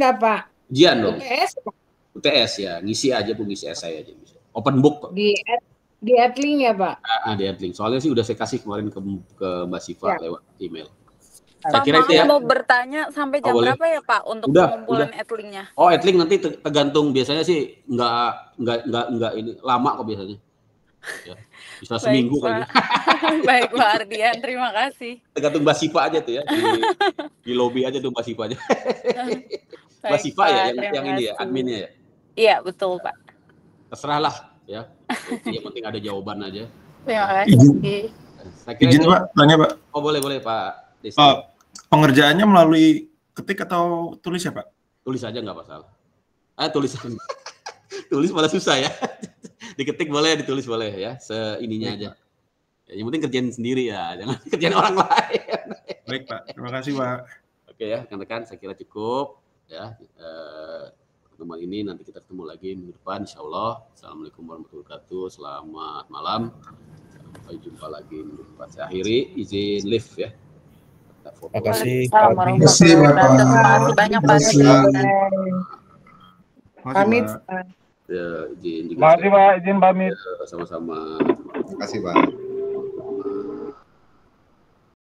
nggak Pak? Ujian dong. UTS? UTS ya, ngisi aja Bu, ngisi esai aja bisa. Open book kok. Di Edling ya Pak? Di Edling. Soalnya sih udah saya kasih kemarin ke Mbak Siva lewat email. Saya kira itu ya. Mau bertanya sampai jam berapa ya Pak untuk pengumpulan Edlingnya? Oh, Edling nanti tergantung, biasanya sih nggak ini lama kok biasanya. Ya, bisa seminggu kayaknya. Baik Pak Ardian, terima kasih. Tergantung Mbak Siva aja tuh ya, di lobby aja tuh Mbak Siva aja. Mbak Siva ya yang ini ya, adminnya ya? Iya betul Pak. Terserahlah ya, yang penting ada jawaban aja. Terima kasih. Izin Pak, tanya Pak. Oh boleh Pak Desi. Pengerjaannya melalui ketik atau tulis ya Pak? Tulis aja nggak masalah. Tulisan. Tulis malah susah ya. Diketik boleh, ditulis boleh ya, seininya aja. Ya, yang penting kerjain sendiri ya, jangan kerjain orang lain. Baik Pak, terima kasih Pak. Oke ya, rekan-rekan, saya kira cukup ya. Pertemuan ini nanti kita ketemu lagi minggu depan, insya Allah. Assalamualaikum warahmatullahi wabarakatuh. Selamat malam. Sampai jumpa lagi minggu depan. Saya akhiri, izin live ya. Terima kasih. Terima kasih banyak Pak. Pamit. Ya, izin juga. Terima kasih Pak, izin pamit. Sama-sama. Terima kasih Pak.